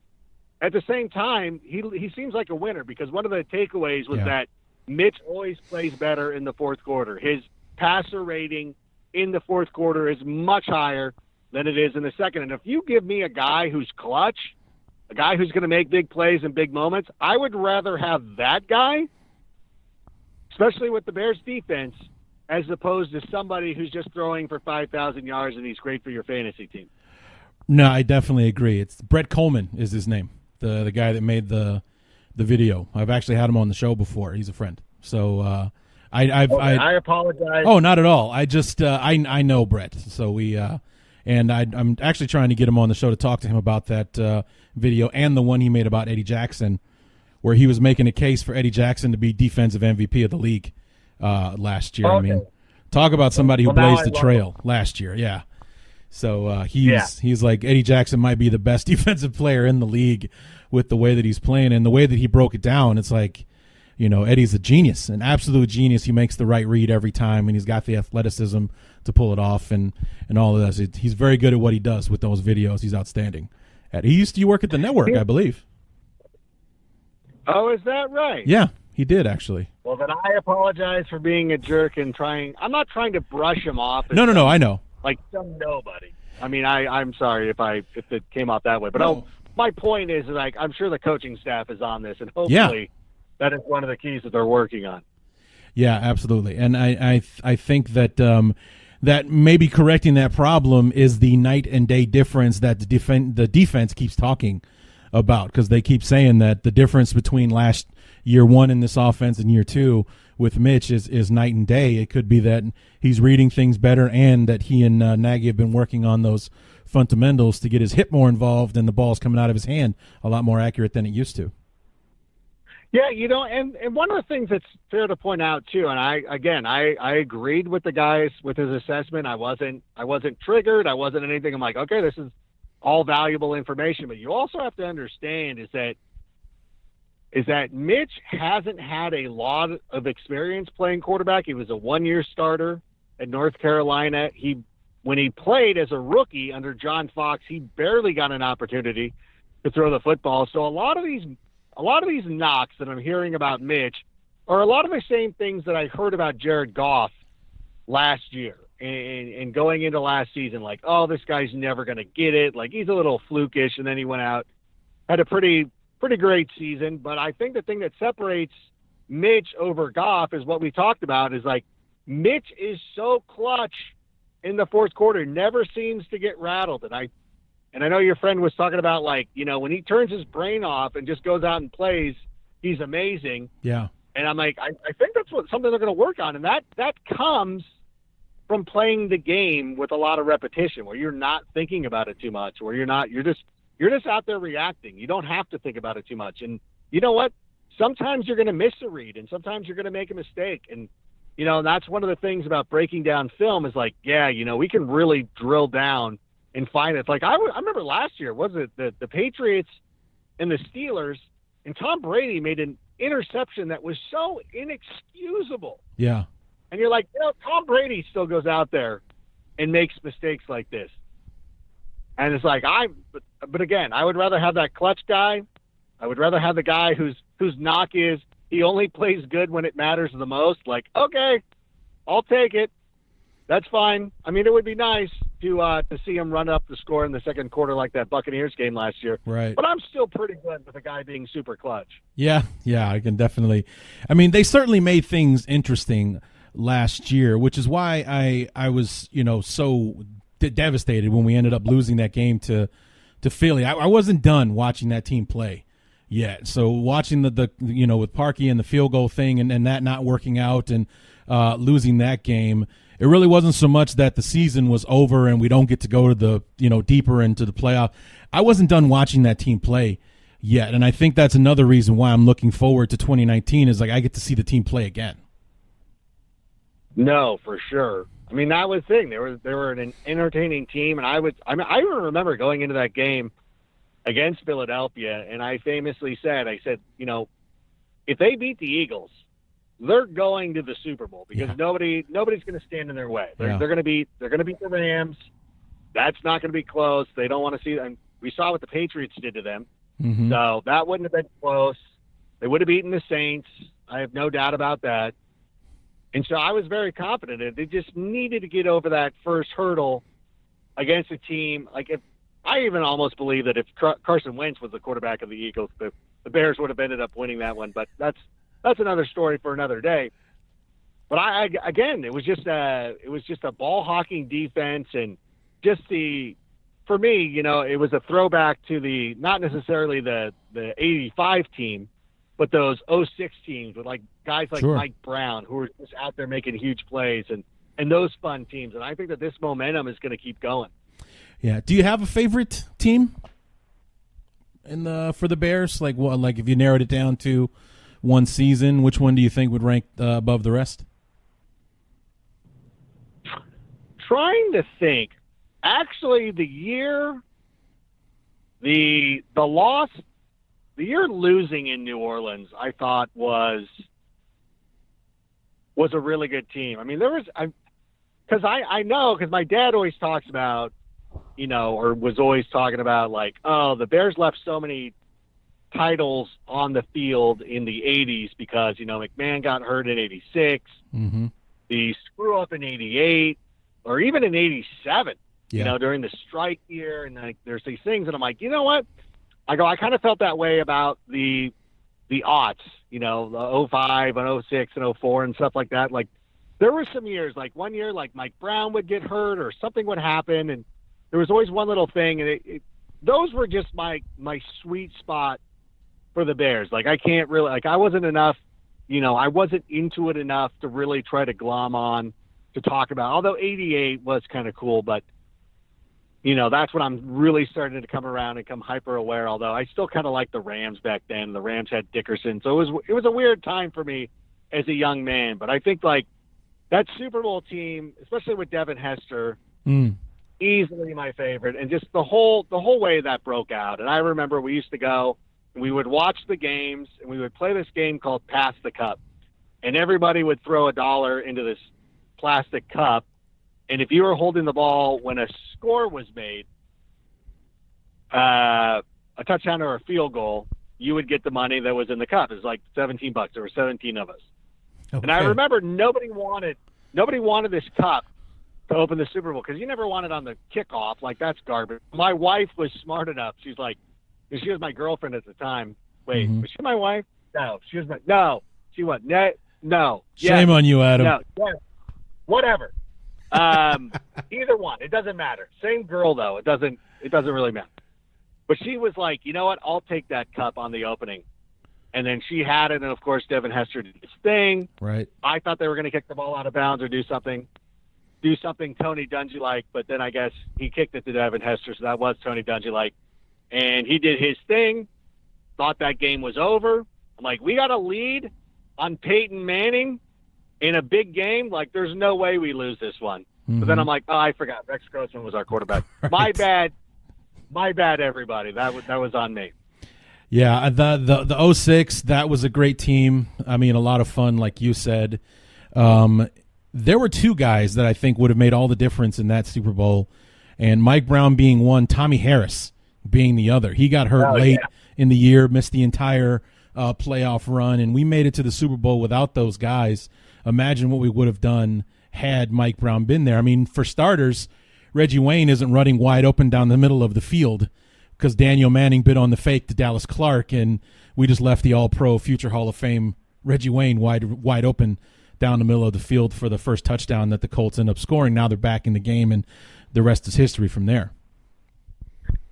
at the same time, he seems like a winner, because one of the takeaways was that Mitch always plays better in the fourth quarter. His passer rating in the fourth quarter is much higher than it is in the second. And if you give me a guy who's clutch, a guy who's going to make big plays in big moments, I would rather have that guy, especially with the Bears defense, as opposed to somebody who's just throwing for 5,000 yards and he's great for your fantasy team. No, I definitely agree. It's Brett Coleman is his name, the guy that made the video. I've actually had him on the show before. He's a friend. So I apologize. Oh, not at all. I just I know Brett. So we and I'm actually trying to get him on the show to talk to him about that video and the one he made about Eddie Jackson, where he was making a case for Eddie Jackson to be defensive MVP of the league last year. Okay. I mean, talk about somebody who blazed the trail last year. Yeah. So he's like, Eddie Jackson might be the best defensive player in the league with the way that he's playing and the way that he broke it down. It's like, Eddie's a genius, an absolute genius. He makes the right read every time, and he's got the athleticism to pull it off and all of this. He's very good at what he does with those videos. He's outstanding. He used to work at the network, I believe. Oh, is that right? Yeah, he did, actually. Well, then I apologize for being a jerk and I'm not trying to brush him off. No, I know. Like some nobody. I mean, I'm sorry if it came off that way. But my point is, like, I'm sure the coaching staff is on this, and hopefully that is one of the keys that they're working on. Yeah, absolutely. And I think that that maybe correcting that problem is the night and day difference that the defense keeps talking about, because they keep saying that the difference between year one in this offense and year two with Mitch is night and day. It could be that he's reading things better and that he and Nagy have been working on those fundamentals to get his hip more involved and the ball's coming out of his hand a lot more accurate than it used to. Yeah, and one of the things that's fair to point out too, and I agreed with the guys with his assessment. I wasn't triggered. I wasn't anything. I'm like, okay, this is all valuable information. But you also have to understand is that Mitch hasn't had a lot of experience playing quarterback. He was a one-year starter at North Carolina. When he played as a rookie under John Fox, he barely got an opportunity to throw the football. So a lot of these knocks that I'm hearing about Mitch are a lot of the same things that I heard about Jared Goff last year and going into last season. Like, oh, this guy's never going to get it. Like, he's a little flukish. And then he went out, had a pretty great season. But I think the thing that separates Mitch over Goff is what we talked about, is like Mitch is so clutch in the fourth quarter, never seems to get rattled. And I know your friend was talking about, like, when he turns his brain off and just goes out and plays, he's amazing. Yeah. And I'm like, I think that's something they're going to work on. And that comes from playing the game with a lot of repetition, where you're not thinking about it too much, where you're just out there reacting. You don't have to think about it too much. And you know what? Sometimes you're going to miss a read, and sometimes you're going to make a mistake. And, that's one of the things about breaking down film is like, we can really drill down and find it. Like I remember last year, was it the Patriots and the Steelers, and Tom Brady made an interception that was so inexcusable. Yeah. And you're like, Tom Brady still goes out there and makes mistakes like this. And it's like, but again, I would rather have that clutch guy. I would rather have the guy whose knock is he only plays good when it matters the most. Like, okay, I'll take it. That's fine. I mean, it would be nice to see him run up the score in the second quarter like that Buccaneers game last year. Right. But I'm still pretty good with a guy being super clutch. Yeah, I can definitely. I mean, they certainly made things interesting last year, which is why I was, so devastated when we ended up losing that game to Philly. I wasn't done watching that team play. yet. So watching the with Parkey and the field goal thing and that not working out and losing that game, it really wasn't so much that the season was over and we don't get to go to the deeper into the playoff. I wasn't done watching that team play yet, and I think that's another reason why I'm looking forward to 2019 is like I get to see the team play again. No, for sure. I mean, that was the thing. They were an entertaining team, and I even remember going into that game against Philadelphia, and I famously said, if they beat the Eagles, they're going to the Super Bowl because nobody's going to stand in their way. They're going to beat the Rams. That's not going to be close. They don't want to see. And we saw what the Patriots did to them, so that wouldn't have been close. They would have beaten the Saints. I have no doubt about that. And so I was very confident. They just needed to get over that first hurdle against a team. I even almost believe that if Carson Wentz was the quarterback of the Eagles, the Bears would have ended up winning that one. But that's another story for another day. But it was just a ball hawking defense, and just for me, it was a throwback to not necessarily the 85 team, but those 06 teams with guys like Mike Brown who were just out there making huge plays and those fun teams. And I think that this momentum is going to keep going. Yeah. Do you have a favorite team for the Bears? If you narrowed it down to one season, which one do you think would rank above the rest? Trying to think. Actually, the year losing in New Orleans, I thought was a really good team. I mean, because my dad always talks about, or was always talking about the Bears left so many titles on the field in the 80s because, McMahon got hurt in 86, the screw up in 88, or even in 87, during the strike year. And there's these things, and I'm like, you know what? I kind of felt that way about the aughts, the 05 and 06 and 04 and stuff like that. There were some years, one year, Mike Brown would get hurt or something would happen, and there was always one little thing, and those were just my sweet spot for the Bears. I can't really, I wasn't enough, I wasn't into it enough to really try to glom on to talk about, although 88 was kind of cool, but that's when I'm really starting to come around and come hyper aware, although I still kind of like the Rams back then. The Rams had Dickerson. So it was a weird time for me as a young man, but I think that Super Bowl team, especially with Devin Hester, easily my favorite, and just the whole way that broke out. And I remember we used to go and we would watch the games and we would play this game called Pass the Cup, and everybody would throw $1 into this plastic cup. And if you were holding the ball when a score was made, a touchdown or a field goal, you would get the money that was in the cup. It was like $17. There were 17 of us. Okay. And I remember nobody wanted this cup to open the Super Bowl because you never wanted on the kickoff. That's garbage. My wife was smart enough. She's she was my girlfriend at the time. Wait, was she my wife? No, she was no. She went, no. Shame on you, Adam. No, whatever. Either one, it doesn't matter. Same girl though, it doesn't really matter. But she was like, you know what, I'll take that cup on the opening. And then she had it, and of course Devin Hester did his thing. Right. I thought they were going to kick the ball out of bounds or do something Tony Dungy like, but then I guess he kicked it to Devin Hester, so that was Tony Dungy like, and he did his thing. Thought that game was over. I'm like, we got a lead on Peyton Manning in a big game, there's no way we lose this one. But then I'm like, oh, I forgot. Rex Grossman was our quarterback. Right. My bad, everybody. That was on me. Yeah, the 06, that was a great team. I mean, a lot of fun, like you said. There were two guys that I think would have made all the difference in that Super Bowl, and Mike Brown being one, Tommy Harris being the other. He got hurt late in the year, missed the entire playoff run, and we made it to the Super Bowl without those guys. Imagine what we would have done had Mike Brown been there. I mean, for starters, Reggie Wayne isn't running wide open down the middle of the field because Daniel Manning bit on the fake to Dallas Clark, and we just left the All-Pro, future Hall of Fame Reggie Wayne wide open down the middle of the field for the first touchdown that the Colts end up scoring. Now they're back in the game, and the rest is history from there.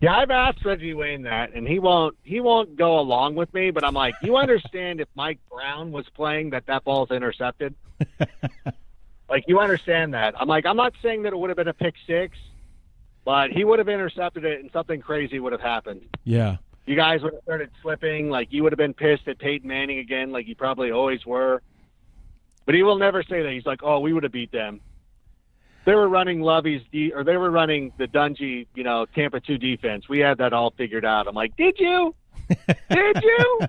Yeah, I've asked Reggie Wayne that, and he won't go along with me. But I'm like, you understand if Mike Brown was playing that ball's intercepted? Like, you understand that? I'm like, I'm not saying that it would have been a pick six, but he would have intercepted it, and something crazy would have happened. Yeah. You guys would have started slipping. Like, you would have been pissed at Peyton Manning again, like you probably always were. But he will never say that. He's like, oh, we would have beat them. They were running they were running the Dungy, Tampa 2 defense. We had that all figured out. I'm like, did you? Did you?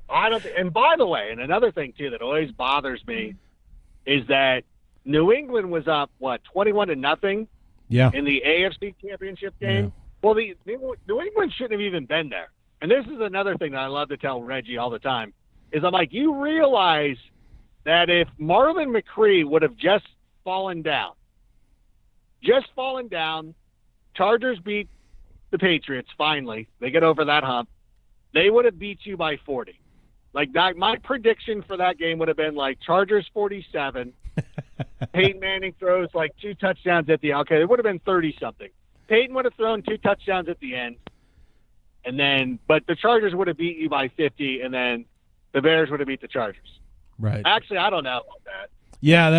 I don't. And by the way, and another thing too that always bothers me is that New England was up 21-0. Yeah. In the AFC Championship game. Yeah. Well, the New England shouldn't have even been there. And this is another thing that I love to tell Reggie all the time is I'm like, you realize that if Marlon McCree would have just fallen down, Chargers beat the Patriots finally. They get over that hump. They would have beat you by 40. Like that, my prediction for that game would have been like Chargers 47. Peyton Manning throws like 2 touchdowns at the end. Okay, it would have been 30-something. Peyton would have thrown 2 touchdowns at the end. But the Chargers would have beat you by 50, and then the Bears would have beat the Chargers. Right. Actually, I don't know about that. Yeah,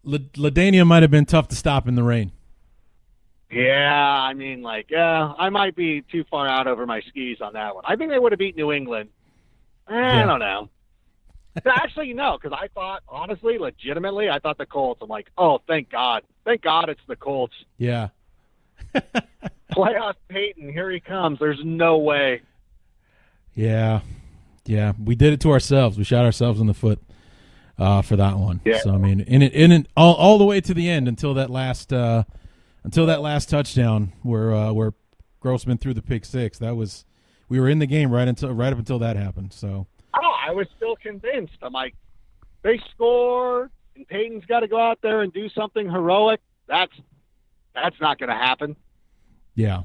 LaDainian might have been tough to stop in the rain. Yeah, I mean, I might be too far out over my skis on that one. I think they would have beat New England. I don't know. Actually, no, because I thought, honestly, legitimately, I thought the Colts. I'm like, oh, thank God. Thank God it's the Colts. Yeah. Playoff Peyton, here he comes. There's no way. Yeah. Yeah, we did it to ourselves. We shot ourselves in the foot for that one. Yeah. So, I mean, in it all the way to the end until that last touchdown where Grossman threw the pick six. We were in the game right up until that happened. So I was still convinced. I'm like, they score, and Peyton's got to go out there and do something heroic. That's not going to happen. Yeah.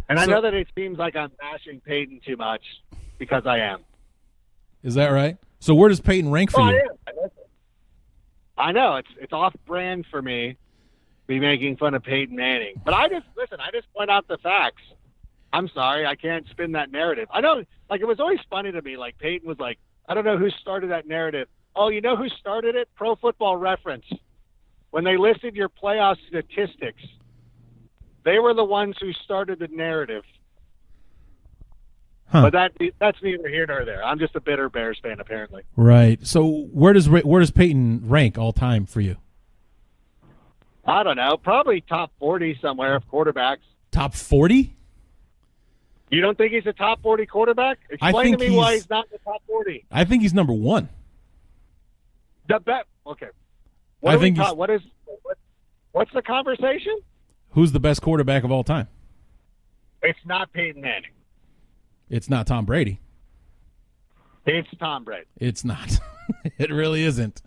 And I know that it seems like I'm bashing Peyton too much because I am. Is that right? So where does Peyton rank for you? I know it's off-brand for me, be making fun of Peyton Manning. But I just point out the facts. I'm sorry, I can't spin that narrative. I know, it was always funny to me, Peyton was like, I don't know who started that narrative. Oh, you know who started it? Pro Football Reference. When they listed your playoff statistics, they were the ones who started the narrative. Huh. But that's neither here nor there. I'm just a bitter Bears fan, apparently. Right. So where does Peyton rank all time for you? I don't know. Probably top 40 somewhere of quarterbacks. Top 40? You don't think he's a top 40 quarterback? Explain to me why he's not in the top 40. I think he's number 1. Okay. What's the conversation? Who's the best quarterback of all time? It's not Peyton Manning. It's not Tom Brady. It's Tom Brady. It's not. It really isn't.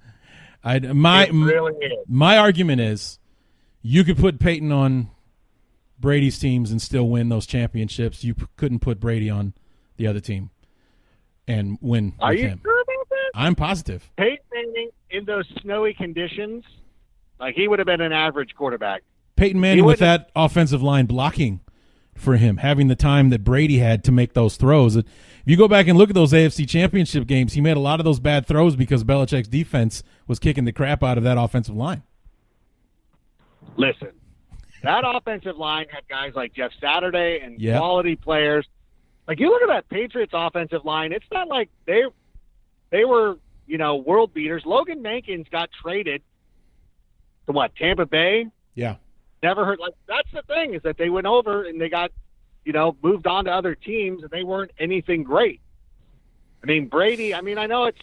It really is. My argument is you could put Peyton on Brady's teams and still win those championships. You couldn't put Brady on the other team and win with him. Are you sure about that? I'm positive. Peyton Manning in those snowy conditions, he would have been an average quarterback. Peyton Manning with that offensive line blocking for him, having the time that Brady had to make those throws. If you go back and look at those AFC Championship games, he made a lot of those bad throws because Belichick's defense was kicking the crap out of that offensive line. Listen, that offensive line had guys like Jeff Saturday and quality players. You look at that Patriots offensive line, it's not like they were, world beaters. Logan Mankins got traded to Tampa Bay? Yeah. Never heard. That's the thing, is that they went over and they got, moved on to other teams, and they weren't anything great. I mean, Brady, I know it's,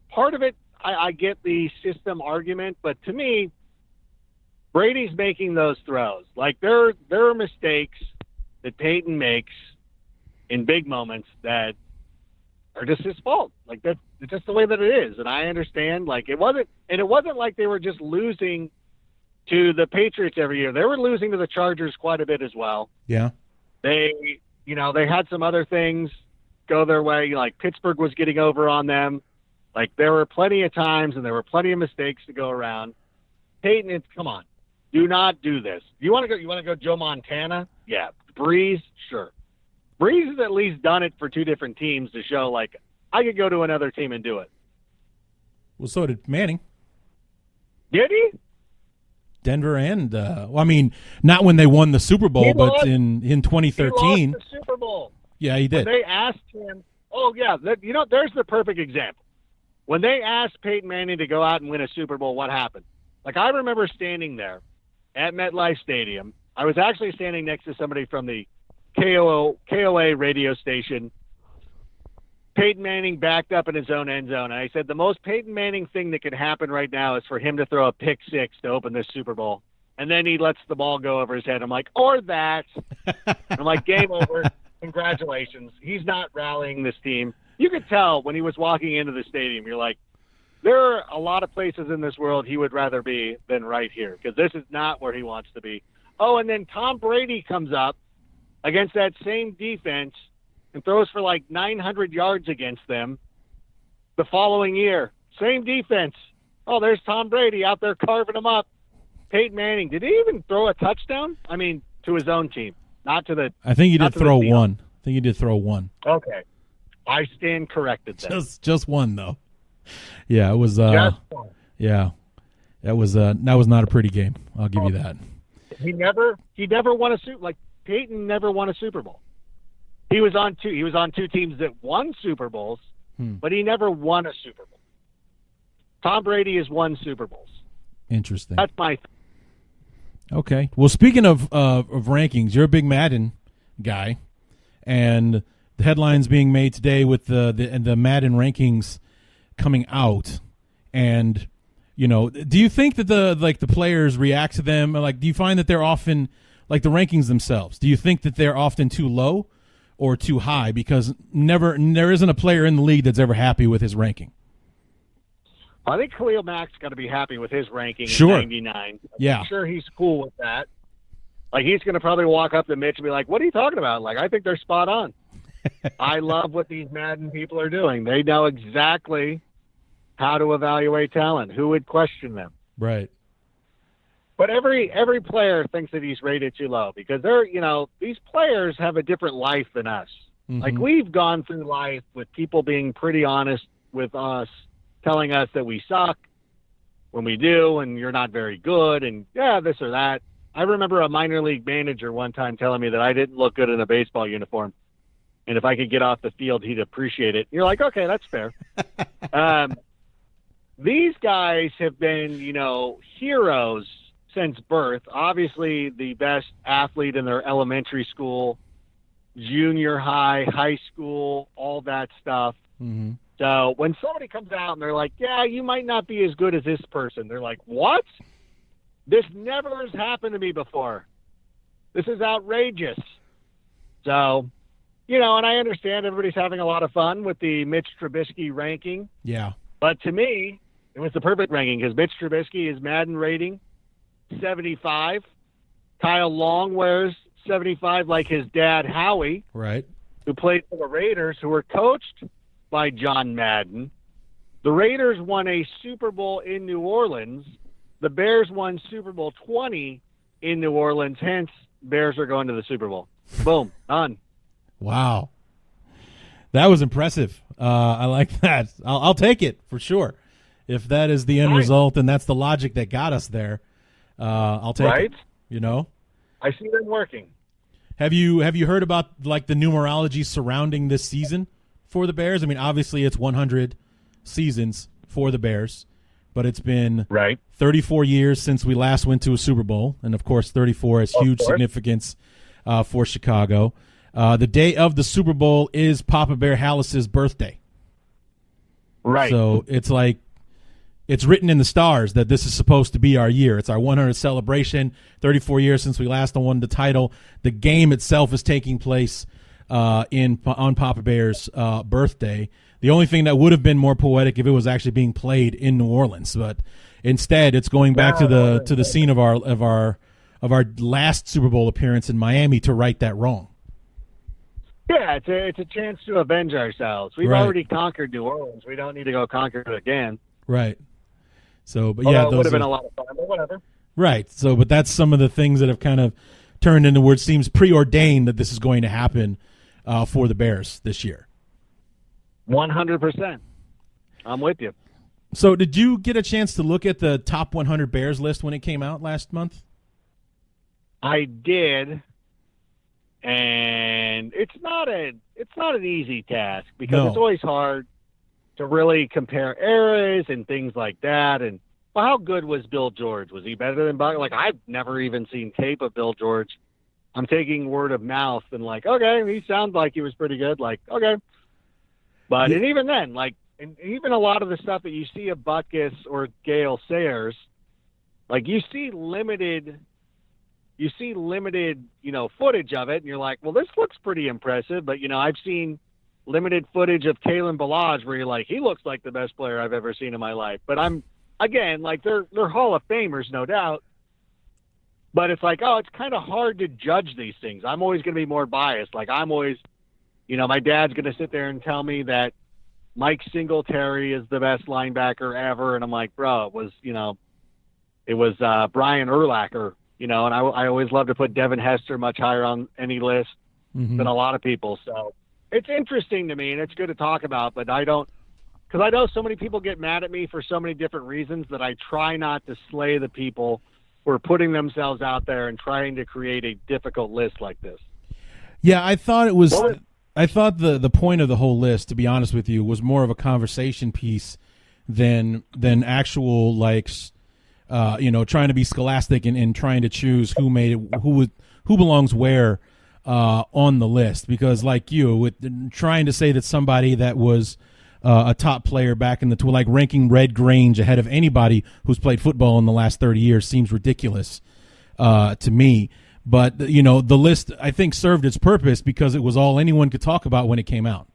part of it, I get the system argument, but to me, Brady's making those throws. There are mistakes that Peyton makes in big moments that are just his fault. That's just the way that it is. And I understand, it wasn't like they were just losing to the Patriots every year. They were losing to the Chargers quite a bit as well. Yeah. They had some other things go their way. Pittsburgh was getting over on them. There were plenty of times and there were plenty of mistakes to go around. Peyton, come on. Do not do this. You want to go? You want to go Joe Montana? Yeah. Breeze? Sure. Breeze has at least done it for two different teams to show, like, I could go to another team and do it. Well, so did Manning. Did he? Denver and not when they won the Super Bowl, He but lost- in 2013. He lost the Super Bowl. Yeah, he did. When they asked him, there's the perfect example. When they asked Peyton Manning to go out and win a Super Bowl, what happened? Like, I remember standing there at MetLife Stadium. I was actually standing next to somebody from the KOA radio station. Peyton Manning backed up in his own end zone. And I said, the most Peyton Manning thing that could happen right now is for him to throw a pick six to open this Super Bowl. And then he lets the ball go over his head. I'm like, or that. I'm like, game over. Congratulations. He's not rallying this team. You could tell when he was walking into the stadium, you're like, there are a lot of places in this world he would rather be than right here, because this is not where he wants to be. Oh, and then Tom Brady comes up against that same defense and throws for like 900 yards against them the following year. Same defense. Oh, there's Tom Brady out there carving them up. Peyton Manning, did he even throw a touchdown? I mean, to his own team, not to the. I think he did throw Seahawks. one. I think he did throw one. Okay, I stand corrected then. Just one though. Yeah, it was. Just one. Yeah, that was not a pretty game. I'll give you that. He never won a Super. Like, Peyton never won a Super Bowl. He was on two teams that won Super Bowls, but he never won a Super Bowl. Tom Brady has won Super Bowls. Interesting. That's my. Okay. Well, speaking of rankings, you're a big Madden guy, and the headlines being made today with the Madden rankings coming out, and do you think that the players react to them? Like, do you find that they're often like the rankings themselves? Do you think that they're often too low or too high? Because there isn't a player in the league that's ever happy with his ranking. I think Khalil Mack's got to be happy with his ranking Sure. in 99. Yeah. I'm sure he's cool with that. Like, he's going to probably walk up to Mitch and be like, what are you talking about? Like, I think they're spot on. I love what these Madden people are doing. They know exactly how to evaluate talent. Who would question them? Right. But every player thinks that he's rated too low because these players have a different life than us. Mm-hmm. Like, we've gone through life with people being pretty honest with us, telling us that we suck when we do, and you're not very good, and this or that. I remember a minor league manager one time telling me that I didn't look good in a baseball uniform, and if I could get off the field, he'd appreciate it. You're like, okay, that's fair. These guys have been, heroes since birth. Obviously, the best athlete in their elementary school, junior high, high school, all that stuff. Mm-hmm. So when somebody comes out and they're like, yeah, you might not be as good as this person, they're like, what? This never has happened to me before. This is outrageous. So, and I understand everybody's having a lot of fun with the Mitch Trubisky ranking. Yeah. But to me, it was the perfect ranking because Mitch Trubisky is Madden rating 75. Kyle Long wears 75 like his dad, Howie. Right. Who played for the Raiders, who were coached by John Madden. The Raiders won a Super Bowl in New Orleans. The Bears won Super Bowl 20 in New Orleans. Hence, Bears are going to the Super Bowl. Boom. Done. Wow. That was impressive. I like that. I'll take it for sure. If that is the end result and that's the logic that got us there, I'll take it. I see them working. Have you heard about like the numerology surrounding this season for the Bears? I mean, obviously it's 100 seasons for the Bears, but it's been 34 years since we last went to a Super Bowl, and of course 34 has huge significance for Chicago. The day of the Super Bowl is Papa Bear Hallis's birthday. Right. So it's like it's written in the stars that this is supposed to be our year. It's our 100th celebration, 34 years since we last won the title. The game itself is taking place on Papa Bear's birthday. The only thing that would have been more poetic if it was actually being played in New Orleans, but instead it's going back to the scene of our last Super Bowl appearance in Miami to right that wrong. Yeah, it's a chance to avenge ourselves. We've already conquered New Orleans. We don't need to go conquer it again. Right. So, but Although yeah, it would have been a lot of fun, but whatever. Right. So, but that's some of the things that have kind of turned into where it seems preordained that this is going to happen for the Bears this year. 100%. I'm with you. So did you get a chance to look at the top 100 Bears list when it came out last month? I did, and it's not an easy task because it's always hard to really compare eras and things like that. And well, how good was Bill George? Was he better than Buck? Like, I've never even seen tape of Bill George. I'm taking word of mouth and like, okay, he sounds like he was pretty good. Like, okay. But and even then, like, and even a lot of the stuff that you see of Butkus or Gale Sayers, like you see limited, footage of it, and you're like, well, this looks pretty impressive. But I've seen limited footage of Kalen Ballage where you're like, he looks like the best player I've ever seen in my life. But again, like they're Hall of Famers, no doubt. But it's like, it's kind of hard to judge these things. I'm always going to be more biased. Like I'm always, my dad's going to sit there and tell me that Mike Singletary is the best linebacker ever. And I'm like, bro, it was Brian Urlacher, and I always love to put Devin Hester much higher on any list than a lot of people. So it's interesting to me and it's good to talk about, but because I know so many people get mad at me for so many different reasons that I try not to slay the people who are putting themselves out there and trying to create a difficult list like this. Yeah, I thought it was. I thought the point of the whole list, to be honest with you, was more of a conversation piece than actual trying to be scholastic and trying to choose who belongs where on the list. Because like you, with trying to say that somebody that was a top player back in like ranking Red Grange ahead of anybody who's played football in the last 30 years seems ridiculous to me. But, the list, I think, served its purpose because it was all anyone could talk about when it came out.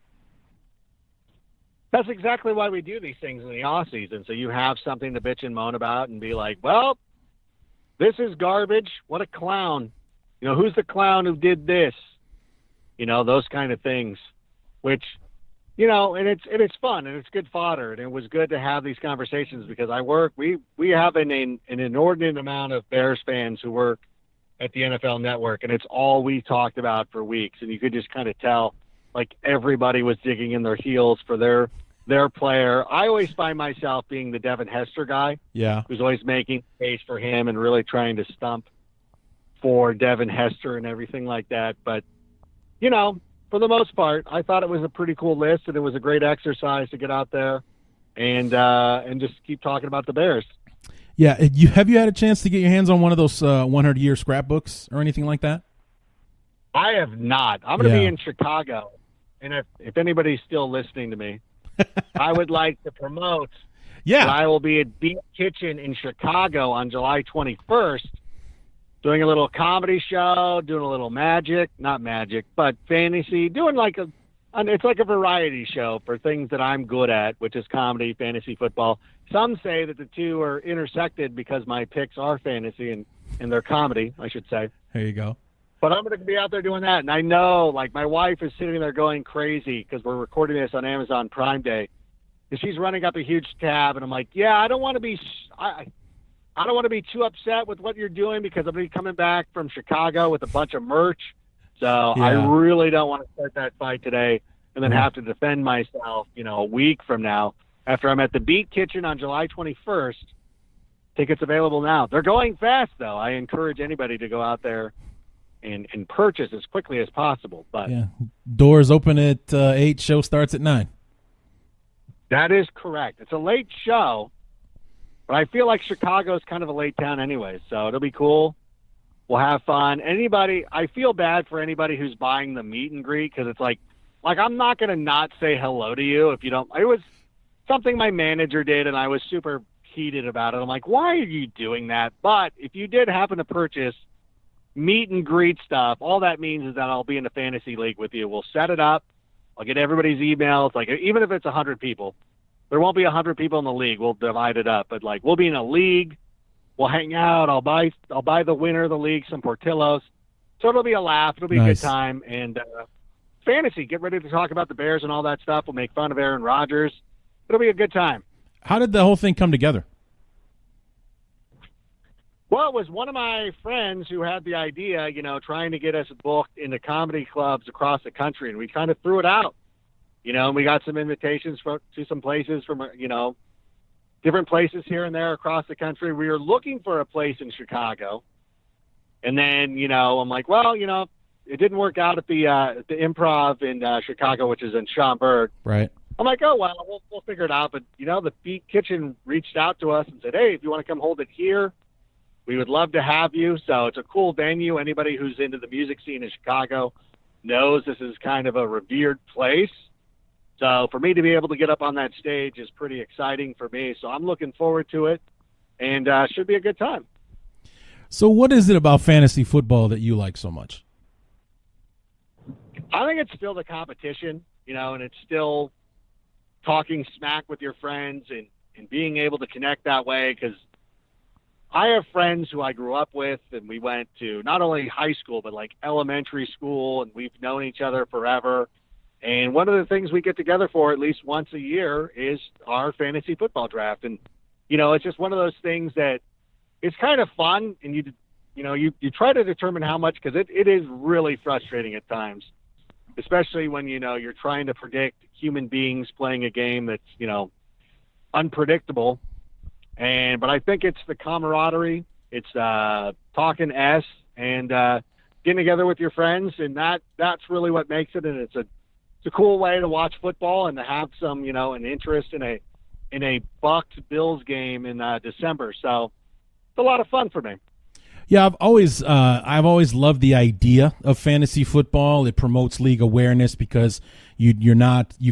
That's exactly why we do these things in the off season. So you have something to bitch and moan about and be like, well, this is garbage. What a clown. Who's the clown who did this? Those kind of things, which, and it's fun and it's good fodder. And it was good to have these conversations because we have an inordinate amount of Bears fans who work at the NFL Network, and it's all we talked about for weeks. And you could just kind of tell, like, everybody was digging in their heels for their player. I always find myself being the Devin Hester guy, who's always making space for him and really trying to stump for Devin Hester and everything like that. But, for the most part, I thought it was a pretty cool list, and it was a great exercise to get out there and just keep talking about the Bears. Yeah, have you had a chance to get your hands on one of those 100-year scrapbooks or anything like that? I have not. I'm going to be in Chicago, and if anybody's still listening to me, I would like to promote that I will be at Beat Kitchen in Chicago on July 21st doing a little comedy show, doing a little not magic, but fantasy, doing it's like a variety show for things that I'm good at, which is comedy, fantasy football. Some say that the two are intersected because my picks are fantasy and they're comedy, I should say. There you go. But I'm going to be out there doing that. And I know, like, my wife is sitting there going crazy because we're recording this on Amazon Prime Day. And she's running up a huge tab. And I'm like, I don't want to be too upset with what you're doing because I'm going to be coming back from Chicago with a bunch of merch. So I really don't want to start that fight today and then have to defend myself, a week from now after I'm at the Beat Kitchen on July 21st. Tickets available now. They're going fast, though. I encourage anybody to go out there and purchase as quickly as possible. But doors open at 8, show starts at 9. That is correct. It's a late show, but I feel like Chicago is kind of a late town anyway, so it'll be cool. We'll have fun. I feel bad for anybody who's buying the meet and greet because it's like I'm not going to not say hello to you if you don't. It was something my manager did, and I was super heated about it. I'm like, why are you doing that? But if you did happen to purchase meet and greet stuff, all that means is that I'll be in a fantasy league with you. We'll set it up. I'll get everybody's emails. Like, even if it's 100 people, there won't be 100 people in the league. We'll divide it up. But we'll be in a league. We'll hang out. I'll buy the winner of the league some Portillos. So it'll be a laugh. It'll be a good time. And fantasy, get ready to talk about the Bears and all that stuff. We'll make fun of Aaron Rodgers. It'll be a good time. How did the whole thing come together? Well, it was one of my friends who had the idea, trying to get us booked into comedy clubs across the country, and we kind of threw it out, and we got some invitations to some places from, different places here and there across the country. We were looking for a place in Chicago, and then, I'm like, well, it didn't work out at the Improv in Chicago, which is in Schaumburg. Right. I'm like, oh, well, we'll figure it out. But, the Beat Kitchen reached out to us and said, hey, if you want to come hold it here, we would love to have you. So it's a cool venue. Anybody who's into the music scene in Chicago knows this is kind of a revered place. So for me to be able to get up on that stage is pretty exciting for me. So I'm looking forward to it, and should be a good time. So what is it about fantasy football that you like so much? I think it's still the competition, and it's still talking smack with your friends and being able to connect that way, because I have friends who I grew up with, and we went to not only high school, but like elementary school, and we've known each other forever. And one of the things we get together for at least once a year is our fantasy football draft. And, it's just one of those things that it's kind of fun, and you try to determine how much, because it is really frustrating at times, especially when, you're trying to predict human beings playing a game that's, unpredictable. But I think it's the camaraderie, it's talking S and getting together with your friends, and that's really what makes it. And it's a cool way to watch football and to have some, an interest in a Bucks Bills game in December. So it's a lot of fun for me. Yeah, I've always loved the idea of fantasy football. It promotes league awareness because you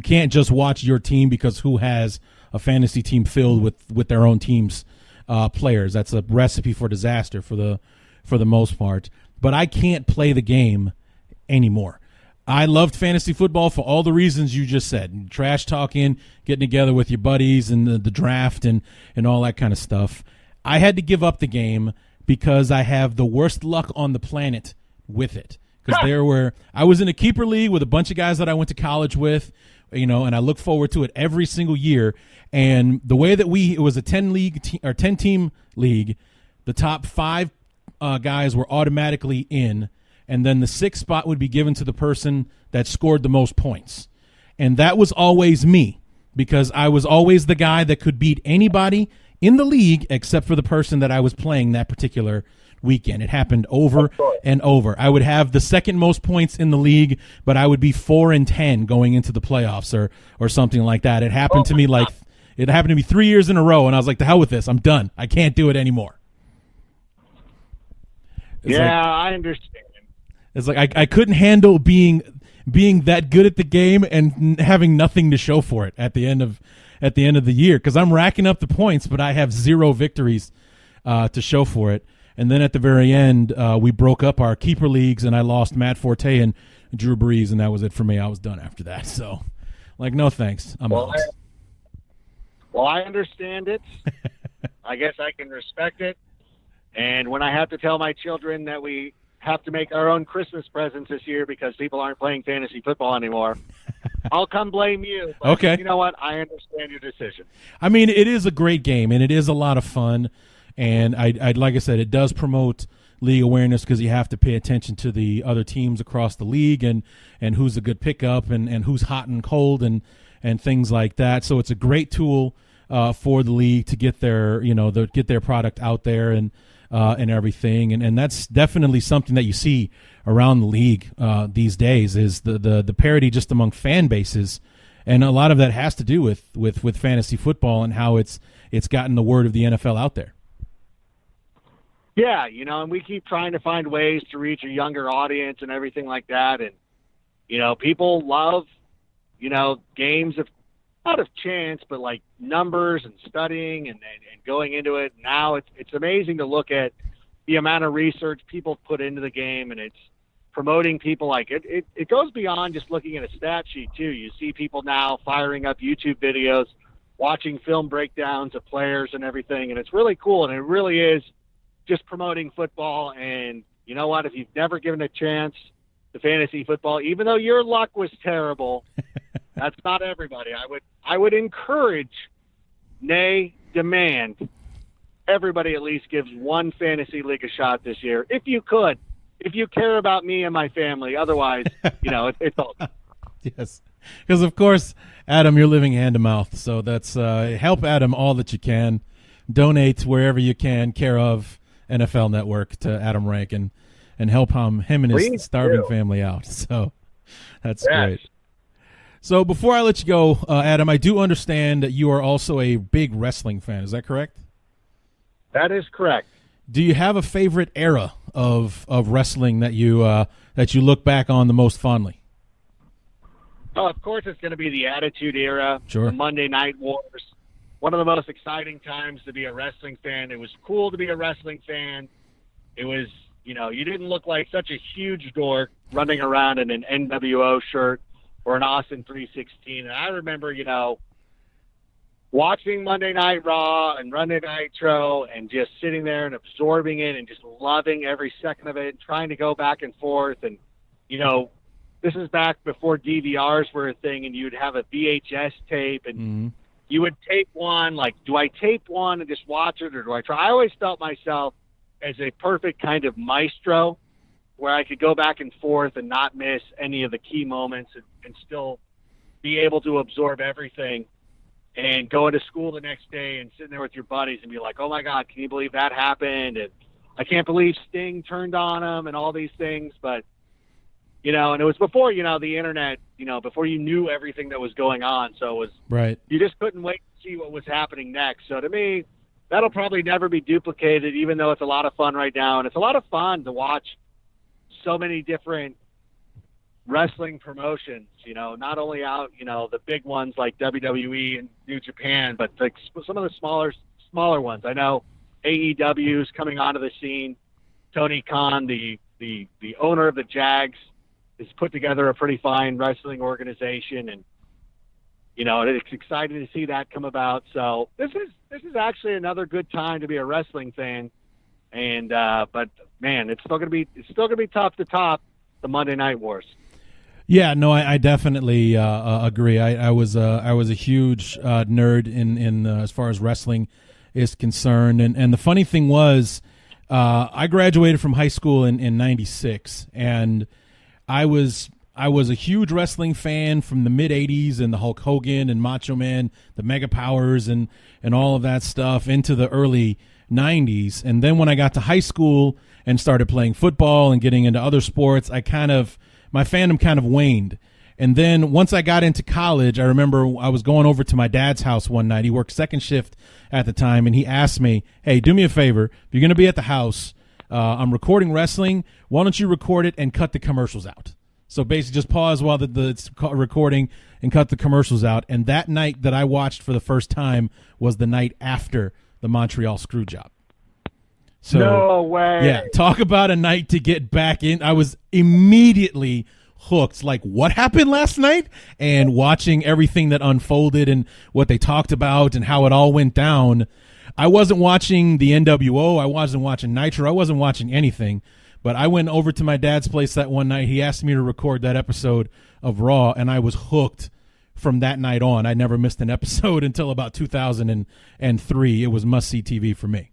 can't just watch your team because who has a fantasy team filled with their own team's players. That's a recipe for disaster for the most part. But I can't play the game anymore. I loved fantasy football for all the reasons you just said. Trash talking, getting together with your buddies, and the draft and all that kind of stuff. I had to give up the game because I have the worst luck on the planet with it. Because I was in a keeper league with a bunch of guys that I went to college with, and I look forward to it every single year. And the way that it was a 10-team league, the top 5 guys were automatically in, and then the 6th spot would be given to the person that scored the most points. And that was always me, because I was always the guy that could beat anybody in the league except for the person that I was playing that particular weekend. It happened over and over. I would have the second most points in the league, but I would be 4-10 going into the playoffs or something like that. It happened to me it happened to me 3 years in a row, and I was like, the hell with this. I'm done. I can't do it anymore. I understand. It's like I couldn't handle being that good at the game and having nothing to show for it at the end of the year, because I'm racking up the points, but I have 0 victories to show for it. And then at the very end, we broke up our keeper leagues, and I lost Matt Forte and Drew Brees, and that was it for me. I was done after that. So, no thanks. I'm out. I understand it. I guess I can respect it. And when I have to tell my children that we have to make our own Christmas presents this year because people aren't playing fantasy football anymore, I'll come blame you. But okay. You know what? I understand your decision. I mean, it is a great game, and it is a lot of fun. And I like I said, it does promote league awareness because you have to pay attention to the other teams across the league and who's a good pickup and who's hot and cold and things like that. So it's a great tool for the league to get their get their product out there and everything. And that's definitely something that you see around the league these days is the parity just among fan bases. And a lot of that has to do with fantasy football and how it's gotten the word of the NFL out there. Yeah, and we keep trying to find ways to reach a younger audience and everything like that. And, people love, games of, not of chance, but like numbers and studying and going into it. Now it's amazing to look at the amount of research people put into the game, and it's promoting people. Like it goes beyond just looking at a stat sheet too. You see people now firing up YouTube videos, watching film breakdowns of players and everything. And it's really cool. And it really is just promoting football. And you know what? If you've never given a chance to fantasy football, even though your luck was terrible, that's not everybody. I would encourage, nay, demand everybody at least gives one fantasy league a shot this year. If you could, if you care about me and my family. Otherwise, it's all. Yes. Because, of course, Adam, you're living hand to mouth. So that's help Adam all that you can. Donate wherever you can, care of NFL Network to Adam Rankin, and help him and his Please starving do. family out. So that's Yes. great. So before I let you go, Adam, I do understand that you are also a big wrestling fan. Is that correct? That is correct. Do you have a favorite era of wrestling that you look back on the most fondly? Oh, of course, it's going to be the Attitude Era, Sure. the Monday Night Wars. One of the most exciting times to be a wrestling fan. It was cool to be a wrestling fan. It was, you didn't look like such a huge dork running around in an NWO shirt or an Austin 316. And I remember, watching Monday Night Raw and Monday Nitro and just sitting there and absorbing it and just loving every second of it and trying to go back and forth. And, this is back before DVRs were a thing, and you'd have a VHS tape, and you would tape one. Like, do I tape one and just watch it, or do I try? I always felt myself as a perfect kind of maestro, where I could go back and forth and not miss any of the key moments, and still be able to absorb everything, and go into school the next day and sitting there with your buddies and be like, oh my God, can you believe that happened? And I can't believe Sting turned on him and all these things. But and it was before, the internet, before you knew everything that was going on. So it was, Right. you just couldn't wait to see what was happening next. So to me, that'll probably never be duplicated, even though it's a lot of fun right now. And it's a lot of fun to watch so many different wrestling promotions, not only out, the big ones like WWE and New Japan, but like some of the smaller ones. I know AEW is coming onto the scene. Tony Khan, the owner of the Jags, has put together a pretty fine wrestling organization, and it's exciting to see that come about. So this is actually another good time to be a wrestling fan, and but man, it's still gonna be tough to top the Monday Night Wars. Yeah, no, I definitely agree. I was a huge nerd in as far as wrestling is concerned, and the funny thing was, I graduated from high school in '96, and I was a huge wrestling fan from the mid '80s and the Hulk Hogan and Macho Man, the Mega Powers, and all of that stuff into the early '90s. And then when I got to high school and started playing football and getting into other sports, my fandom kind of waned. And then once I got into college, I remember I was going over to my dad's house one night. He worked second shift at the time, and he asked me, hey, do me a favor. If you're going to be at the house, I'm recording wrestling. Why don't you record it and cut the commercials out? So basically just pause while it's recording and cut the commercials out. And that night that I watched for the first time was the night after the Montreal Screwjob. So, no way. Yeah, talk about a night to get back in. I was immediately hooked. Like, what happened last night? And watching everything that unfolded and what they talked about and how it all went down. I wasn't watching the NWO. I wasn't watching Nitro. I wasn't watching anything. But I went over to my dad's place that one night. He asked me to record that episode of Raw, and I was hooked from that night on. I never missed an episode until about 2003. It was must-see TV for me.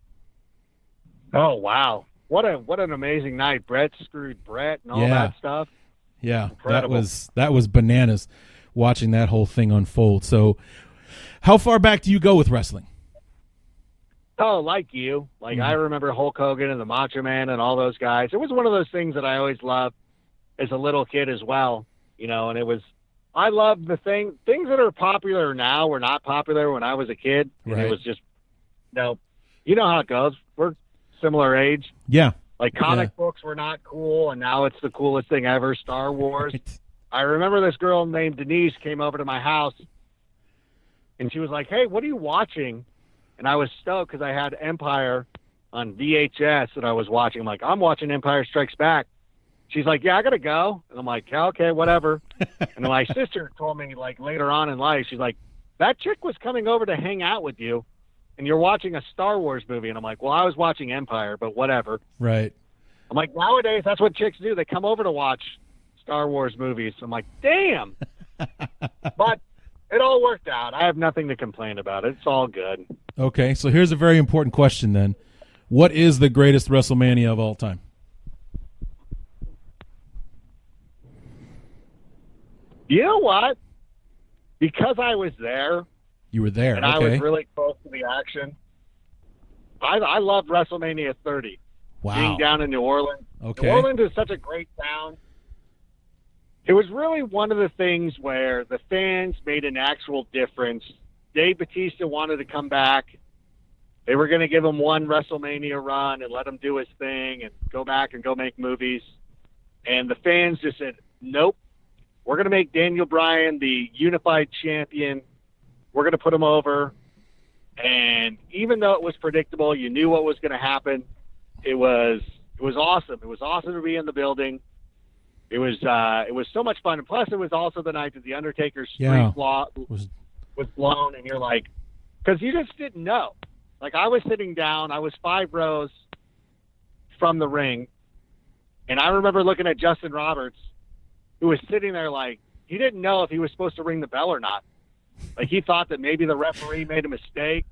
Oh, wow. What an amazing night. Brett screwed Brett and all that stuff. Yeah, Incredible. that was bananas watching that whole thing unfold. So how far back do you go with wrestling? Oh, like you. Like, I remember Hulk Hogan and the Macho Man and all those guys. It was one of those things that I always loved as a little kid as well, and it was, I love the things that are popular now were not popular when I was a kid. And Right. it was just, you know how it goes. We're similar age. Yeah. Like, comic books were not cool, and now it's the coolest thing ever, Star Wars. Right. I remember this girl named Denise came over to my house, and she was like, hey, what are you watching? And I was stoked because I had Empire on VHS that I was watching. I'm like, I'm watching Empire Strikes Back. She's like, yeah, I got to go. And I'm like, yeah, okay, whatever. And then my sister told me, like, later on in life, she's like, that chick was coming over to hang out with you, and you're watching a Star Wars movie. And I'm like, well, I was watching Empire, but whatever. Right. I'm like, nowadays, that's what chicks do. They come over to watch Star Wars movies. I'm like, damn. But it all worked out. I have nothing to complain about. It's all good. Okay, so here's a very important question then. What is the greatest WrestleMania of all time? You know what? Because I was there You were there. and Okay. I was really close to the action, I loved WrestleMania 30. Wow. Being down in New Orleans. Okay. New Orleans is such a great town. It was really one of the things where the fans made an actual difference. Dave Bautista wanted to come back. They were going to give him one WrestleMania run and let him do his thing and go back and go make movies. And the fans just said, nope, we're going to make Daniel Bryan the unified champion. We're going to put him over. And even though it was predictable, you knew what was going to happen. It was awesome. It was awesome to be in the building. It was so much fun. And plus, it was also the night that the Undertaker's streak was blown, and you're like, because you just didn't know. Like, I was sitting down. I was 5 rows from the ring, and I remember looking at Justin Roberts, who was sitting there like he didn't know if he was supposed to ring the bell or not. Like, he thought that maybe the referee made a mistake.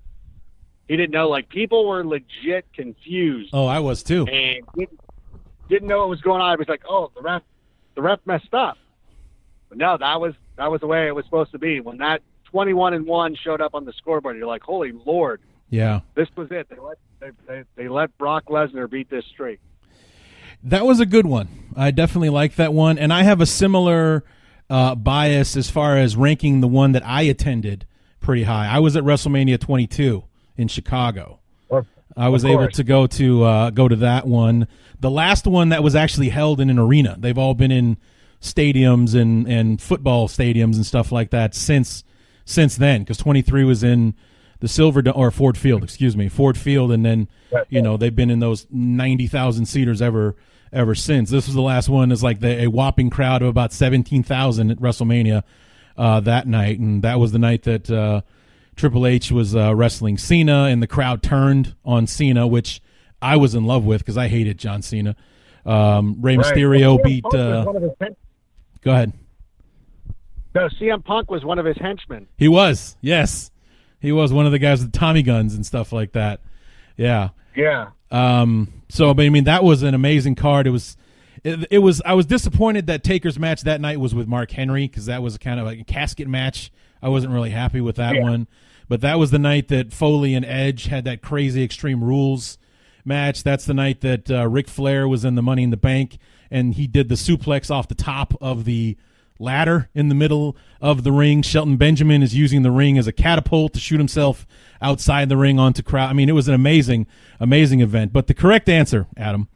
He didn't know. Like, people were legit confused. Oh, I was too. And didn't know what was going on. It was like, oh, the ref messed up. But no, that was the way it was supposed to be. When that 21-1 showed up on the scoreboard, you're like, holy Lord. Yeah. This was it. They let Brock Lesnar beat this streak. That was a good one. I definitely like that one. And I have a similar bias as far as ranking the one that I attended pretty high. I was at WrestleMania 22 in Chicago. I was able to go to that one. The last one that was actually held in an arena. They've all been in stadiums and football stadiums and stuff like that since then, because 23 was in the Ford Field, and then they've been in those 90,000 seaters ever since. This was the last one. It's like a whopping crowd of about 17,000 at WrestleMania that night, and that was the night that Triple H was wrestling Cena, and the crowd turned on Cena, which I was in love with because I hated John Cena. Rey Mysterio beat. Go ahead. No, CM Punk was one of his henchmen. He was, yes. He was one of the guys with Tommy guns and stuff like that. Yeah. Yeah. So, but I mean, that was an amazing card. It was. I was disappointed that Taker's match that night was with Mark Henry, because that was kind of like a casket match. I wasn't really happy with that one. But that was the night that Foley and Edge had that crazy Extreme Rules match. That's the night that Ric Flair was in the Money in the Bank, and he did the suplex off the top of the ladder in the middle of the ring. Shelton Benjamin is using the ring as a catapult to shoot himself outside the ring onto crowd. I mean, it was an amazing event. But the correct answer, Adam,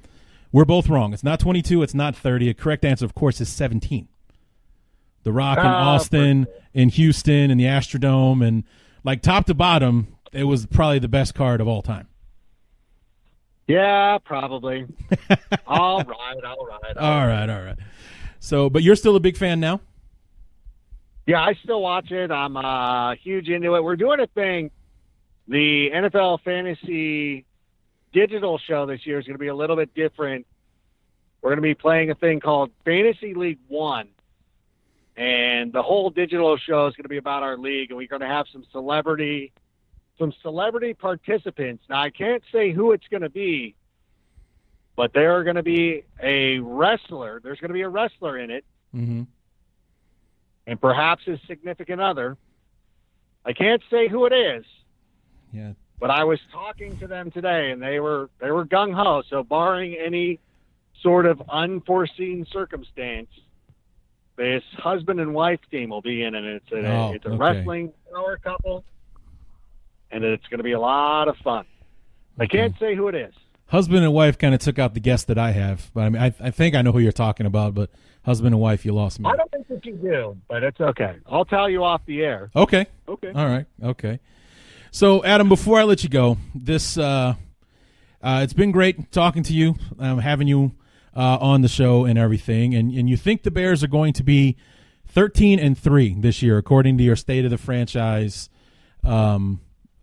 we're both wrong. It's not 22. It's not 30. A correct answer, of course, is 17. The Rock in Austin, in Houston, in the Astrodome, and like top to bottom, it was probably the best card of all time. Yeah, probably. All right. So, but you're still a big fan now? Yeah, I still watch it. I'm huge into it. We're doing a thing. The NFL Fantasy digital show this year is going to be a little bit different. We're going to be playing a thing called Fantasy League One. And the whole digital show is going to be about our league, and we're going to have some celebrity participants. Now, I can't say who it's going to be, but there are going to be a wrestler. There's going to be a wrestler in it, and perhaps his significant other. I can't say who it is. Yeah. But I was talking to them today, and they were gung ho. So, barring any sort of unforeseen circumstance, this husband and wife team will be in it. It's a wrestling power couple, and it's going to be a lot of fun. I can't say who it is. Husband and wife kind of took out the guest that I have, but I mean, I think I know who you're talking about. But husband and wife, you lost me. I don't think that you do, but it's okay. I'll tell you off the air. Okay. All right. Okay. So, Adam, before I let you go, this it's been great talking to you, having you on the show and everything. And you think the Bears are going to be 13-3 this year, according to your State of the Franchise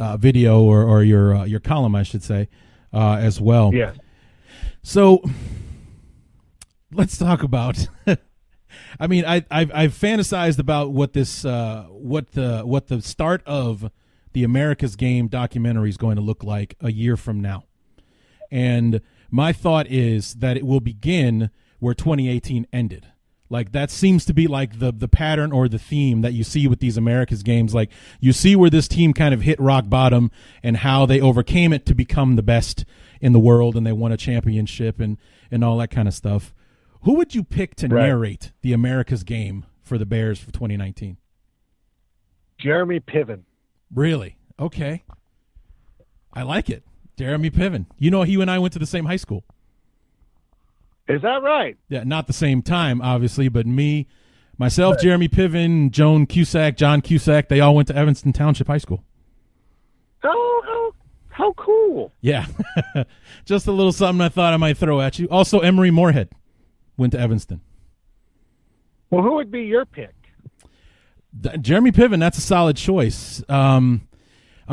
video or your column, I should say, as well. Yeah. So let's talk about. I mean, I've fantasized about what this what the start of the America's Game documentary is going to look like a year from now. And my thought is that it will begin where 2018 ended. Like, that seems to be like the pattern or the theme that you see with these America's Games. Like, you see where this team kind of hit rock bottom and how they overcame it to become the best in the world, and they won a championship and all that kind of stuff. Who would you pick to narrate the America's Game for the Bears for 2019? Jeremy Piven. Really? Okay. I like it. Jeremy Piven. You know, he and I went to the same high school. Is that right? Yeah, not the same time, obviously, but myself, Jeremy Piven, John Cusack, they all went to Evanston Township High School. Oh, how cool. Yeah. Just a little something I thought I might throw at you. Also, Emery Moorhead went to Evanston. Well, who would be your pick? Jeremy Piven, that's a solid choice. I'm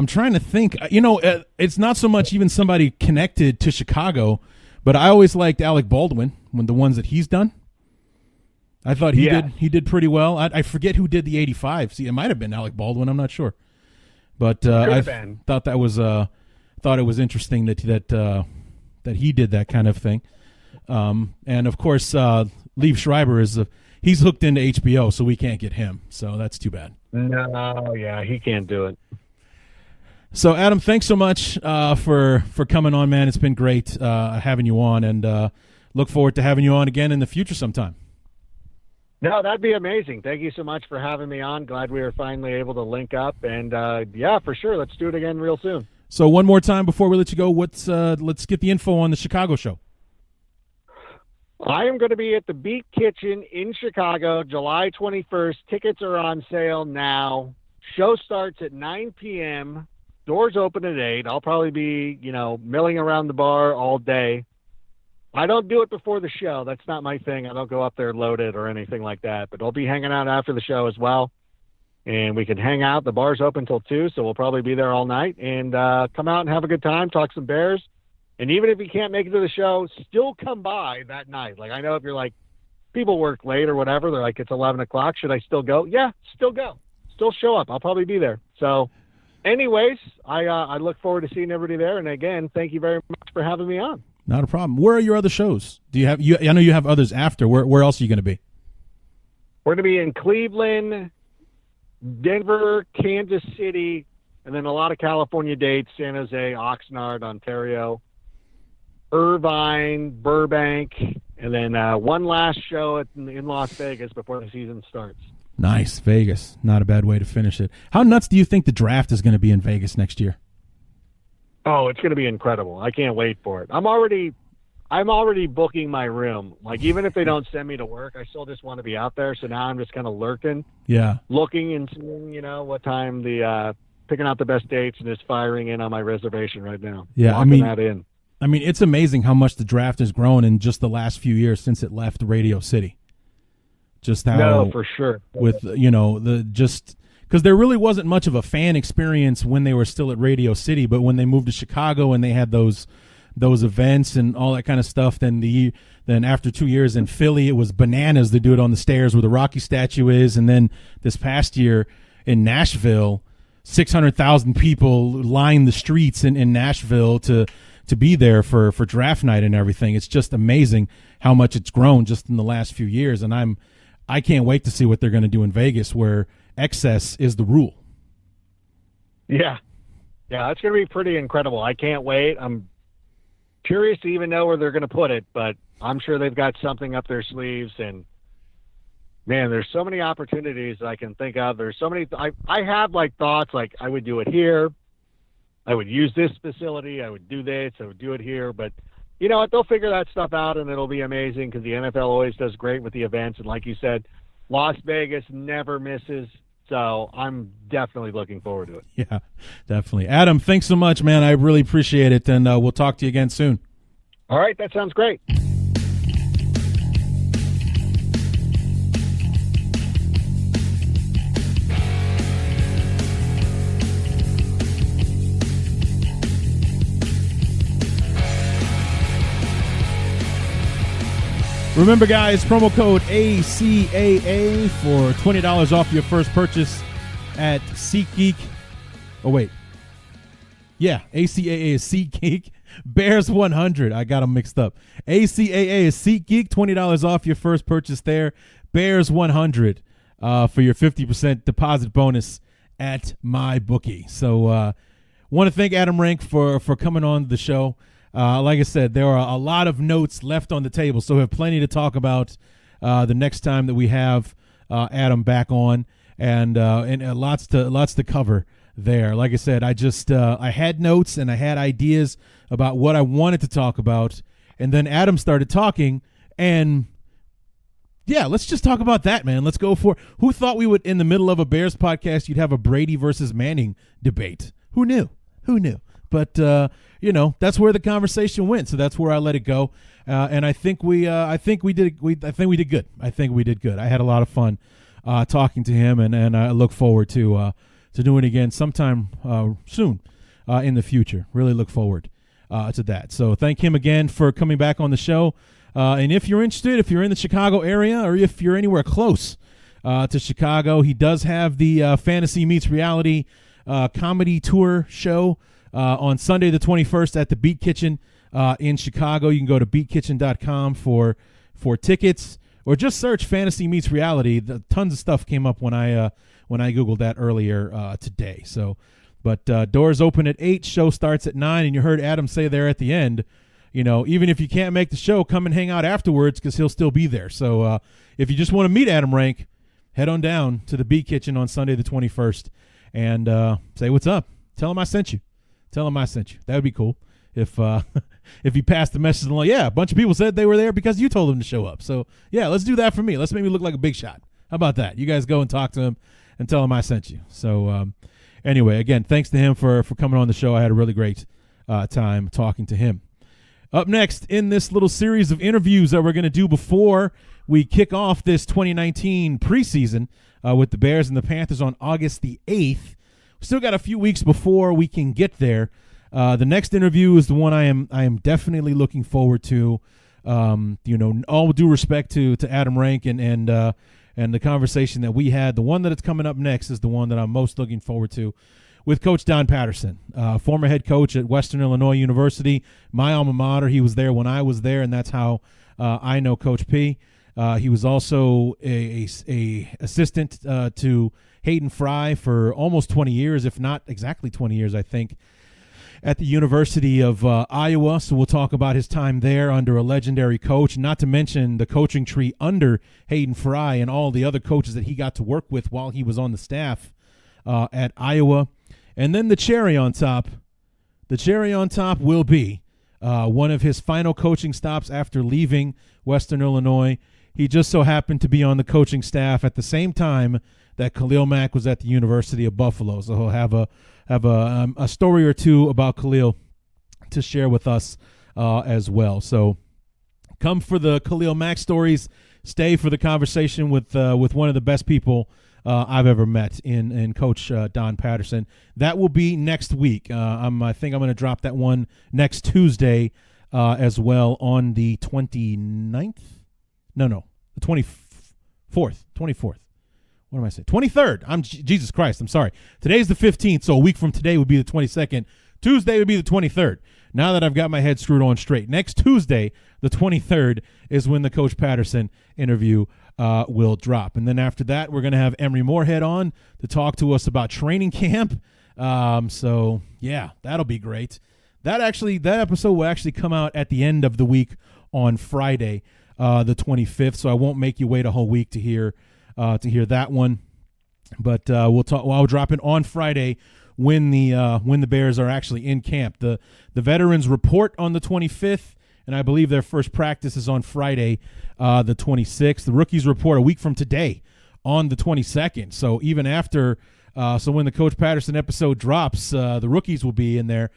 trying to think. You know, it's not so much even somebody connected to Chicago, but I always liked Alec Baldwin when the ones that he's done. I thought he did pretty well. I forget who did the 85. See, it might have been Alec Baldwin. I'm not sure, but I thought that was thought it was interesting that he did that kind of thing. And of course, Liev Schreiber he's hooked into HBO, so we can't get him. So that's too bad. No, yeah, he can't do it. So, Adam, thanks so much for coming on, man. It's been great having you on, and look forward to having you on again in the future sometime. No, that'd be amazing. Thank you so much for having me on. Glad we were finally able to link up, and yeah, for sure. Let's do it again real soon. So, one more time before we let you go, let's get the info on the Chicago show. I am going to be at the Beat Kitchen in Chicago, July 21st. Tickets are on sale now. Show starts at 9 p.m. Doors open at 8. I'll probably be, milling around the bar all day. I don't do it before the show. That's not my thing. I don't go up there loaded or anything like that. But I'll be hanging out after the show as well. And we can hang out. The bar's open till 2, so we'll probably be there all night. And come out and have a good time, talk some Bears. And even if you can't make it to the show, still come by that night. Like, I know if you're like, people work late or whatever, they're like, it's 11 o'clock. Should I still go? Yeah, still go. Still show up. I'll probably be there. So anyways, I look forward to seeing everybody there. And again, thank you very much for having me on. Not a problem. Where are your other shows? Do you have? I know you have others after. Where else are you going to be? We're going to be in Cleveland, Denver, Kansas City, and then a lot of California dates: San Jose, Oxnard, Ontario, Irvine, Burbank, and then one last show in Las Vegas before the season starts. Nice. Vegas. Not a bad way to finish it. How nuts do you think the draft is going to be in Vegas next year? Oh, it's going to be incredible. I can't wait for it. I'm already booking my room. Like, even if they don't send me to work, I still just want to be out there. So now I'm just kind of lurking. Yeah. Looking and seeing, what time picking out the best dates and just firing in on my reservation right now. Yeah. Locking that in. I mean, it's amazing how much the draft has grown in just the last few years since it left Radio City. Just how, no, for sure. With because there really wasn't much of a fan experience when they were still at Radio City, but when they moved to Chicago and they had those events and all that kind of stuff, then after 2 years in Philly, it was bananas to do it on the stairs where the Rocky statue is, and then this past year in Nashville, 600,000 people lined the streets in Nashville to be there for draft night and everything. It's just amazing how much it's grown just in the last few years, and I can't wait to see what they're going to do in Vegas, where excess is the rule. Yeah, it's going to be pretty incredible. I can't wait. I'm curious to even know where they're going to put it, but I'm sure they've got something up their sleeves. And man, there's so many opportunities I can think of. There's so many. I have like thoughts like I would do it here. I would use this facility. I would do this. I would do it here. But you know what? They'll figure that stuff out, and it'll be amazing because the NFL always does great with the events. And like you said, Las Vegas never misses. So I'm definitely looking forward to it. Yeah, definitely. Adam, thanks so much, man. I really appreciate it, and we'll talk to you again soon. All right, that sounds great. Remember, guys, promo code ACAA for $20 off your first purchase at SeatGeek. Oh, wait. Yeah, ACAA is SeatGeek. Bears 100. I got them mixed up. ACAA is SeatGeek. $20 off your first purchase there. Bears 100 for your 50% deposit bonus at MyBookie. So want to thank Adam Rank for coming on the show. Like I said, there are a lot of notes left on the table, so we have plenty to talk about the next time that we have Adam back on, and lots to cover there. Like I said, I had notes and I had ideas about what I wanted to talk about, and then Adam started talking, and yeah, let's just talk about that, man. Let's go for who thought we would, in the middle of a Bears podcast, you'd have a Brady versus Manning debate. Who knew? But that's where the conversation went, so that's where I let it go. And I think we did good. I had a lot of fun talking to him, and I look forward to doing it again sometime soon in the future. Really look forward to that. So thank him again for coming back on the show. And if you're interested, if you're in the Chicago area or if you're anywhere close to Chicago, he does have the Fantasy Meets Reality comedy tour show on Sunday the 21st at the Beat Kitchen in Chicago. You can go to beatkitchen.com for tickets, or just search Fantasy Meets Reality. Tons of stuff came up when I Googled that earlier today. So, but doors open at 8, show starts at 9, and you heard Adam say there at the end, even if you can't make the show, come and hang out afterwards because he'll still be there. So if you just want to meet Adam Rank, head on down to the Beat Kitchen on Sunday the 21st and say what's up. Tell him I sent you. That would be cool if you passed the message along. Yeah, a bunch of people said they were there because you told them to show up. So, yeah, let's do that for me. Let's make me look like a big shot. How about that? You guys go and talk to him and tell him I sent you. So, anyway, again, thanks to him for coming on the show. I had a really great time talking to him. Up next in this little series of interviews that we're going to do before we kick off this 2019 preseason with the Bears and the Panthers on August the 8th. Still got a few weeks before we can get there. The next interview is the one I am definitely looking forward to. All due respect to Adam Rank and the conversation that we had. The one that is coming up next is the one that I'm most looking forward to, with Coach Don Patterson, former head coach at Western Illinois University, my alma mater. He was there when I was there, and that's how I know Coach P. He was also a assistant to Hayden Fry for almost 20 years, if not exactly 20 years, I think, at the University of Iowa. So we'll talk about his time there under a legendary coach, not to mention the coaching tree under Hayden Fry and all the other coaches that he got to work with while he was on the staff at Iowa. And then the cherry on top will be one of his final coaching stops after leaving Western Illinois. He just so happened to be on the coaching staff at the same time that Khalil Mack was at the University of Buffalo. So he'll have a story or two about Khalil to share with us as well. So come for the Khalil Mack stories. Stay for the conversation with one of the best people I've ever met in Coach Don Patterson. That will be next week. I think I'm going to drop that one next Tuesday as well on the 29th. No, the 24th. What am I saying? 23rd. Jesus Christ. I'm sorry. Today's the 15th, so a week from today would be the 22nd. Tuesday would be the 23rd. Now that I've got my head screwed on straight. Next Tuesday, the 23rd, is when the Coach Patterson interview will drop. And then after that, we're going to have Emory Moorhead on to talk to us about training camp. So, yeah, that'll be great. That episode will actually come out at the end of the week on Friday, the 25th, so I won't make you wait a whole week to hear that one. But I'll drop it on Friday when the Bears are actually in camp. The veterans report on the 25th, and I believe their first practice is on Friday, the 26th. The rookies report a week from today on the 22nd. So even after, when the Coach Patterson episode drops, the rookies will be in there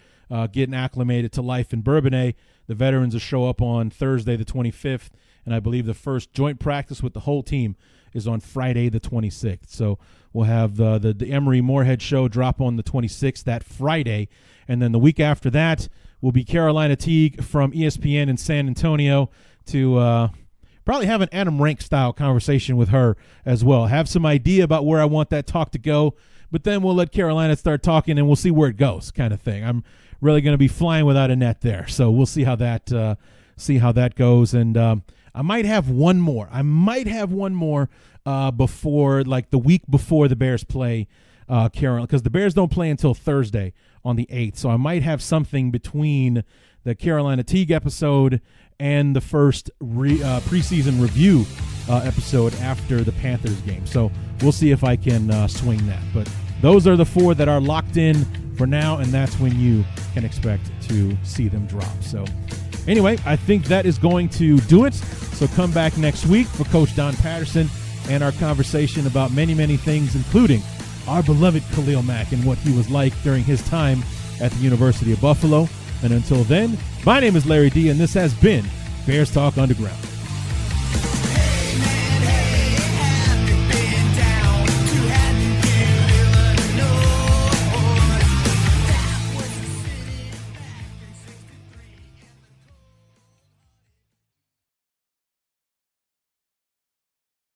getting acclimated to life in Bourbonnais. The veterans will show up on Thursday, the 25th, and I believe the first joint practice with the whole team is on Friday, the 26th. So we'll have the Emory Moorhead show drop on the 26th, that Friday. And then the week after that will be Carolina Teague from ESPN in San Antonio to probably have an Adam Rank-style conversation with her as well. Have some idea about where I want that talk to go, but then we'll let Carolina start talking and we'll see where it goes, kind of thing. I'm really going to be flying without a net there, so we'll see how that goes. And I might have one more. Before, like, the week before the Bears play Carolina, because the Bears don't play until Thursday on the 8th. So I might have something between the Carolina Teague episode and the first preseason review episode after the Panthers game. So we'll see if I can swing that. But those are the 4 that are locked in for now, and that's when you can expect to see them drop. So anyway, I think that is going to do it. So come back next week for Coach Don Patterson and our conversation about many, many things, including our beloved Khalil Mack and what he was like during his time at the University of Buffalo. And until then, my name is Larry D, and this has been Bears Talk Underground.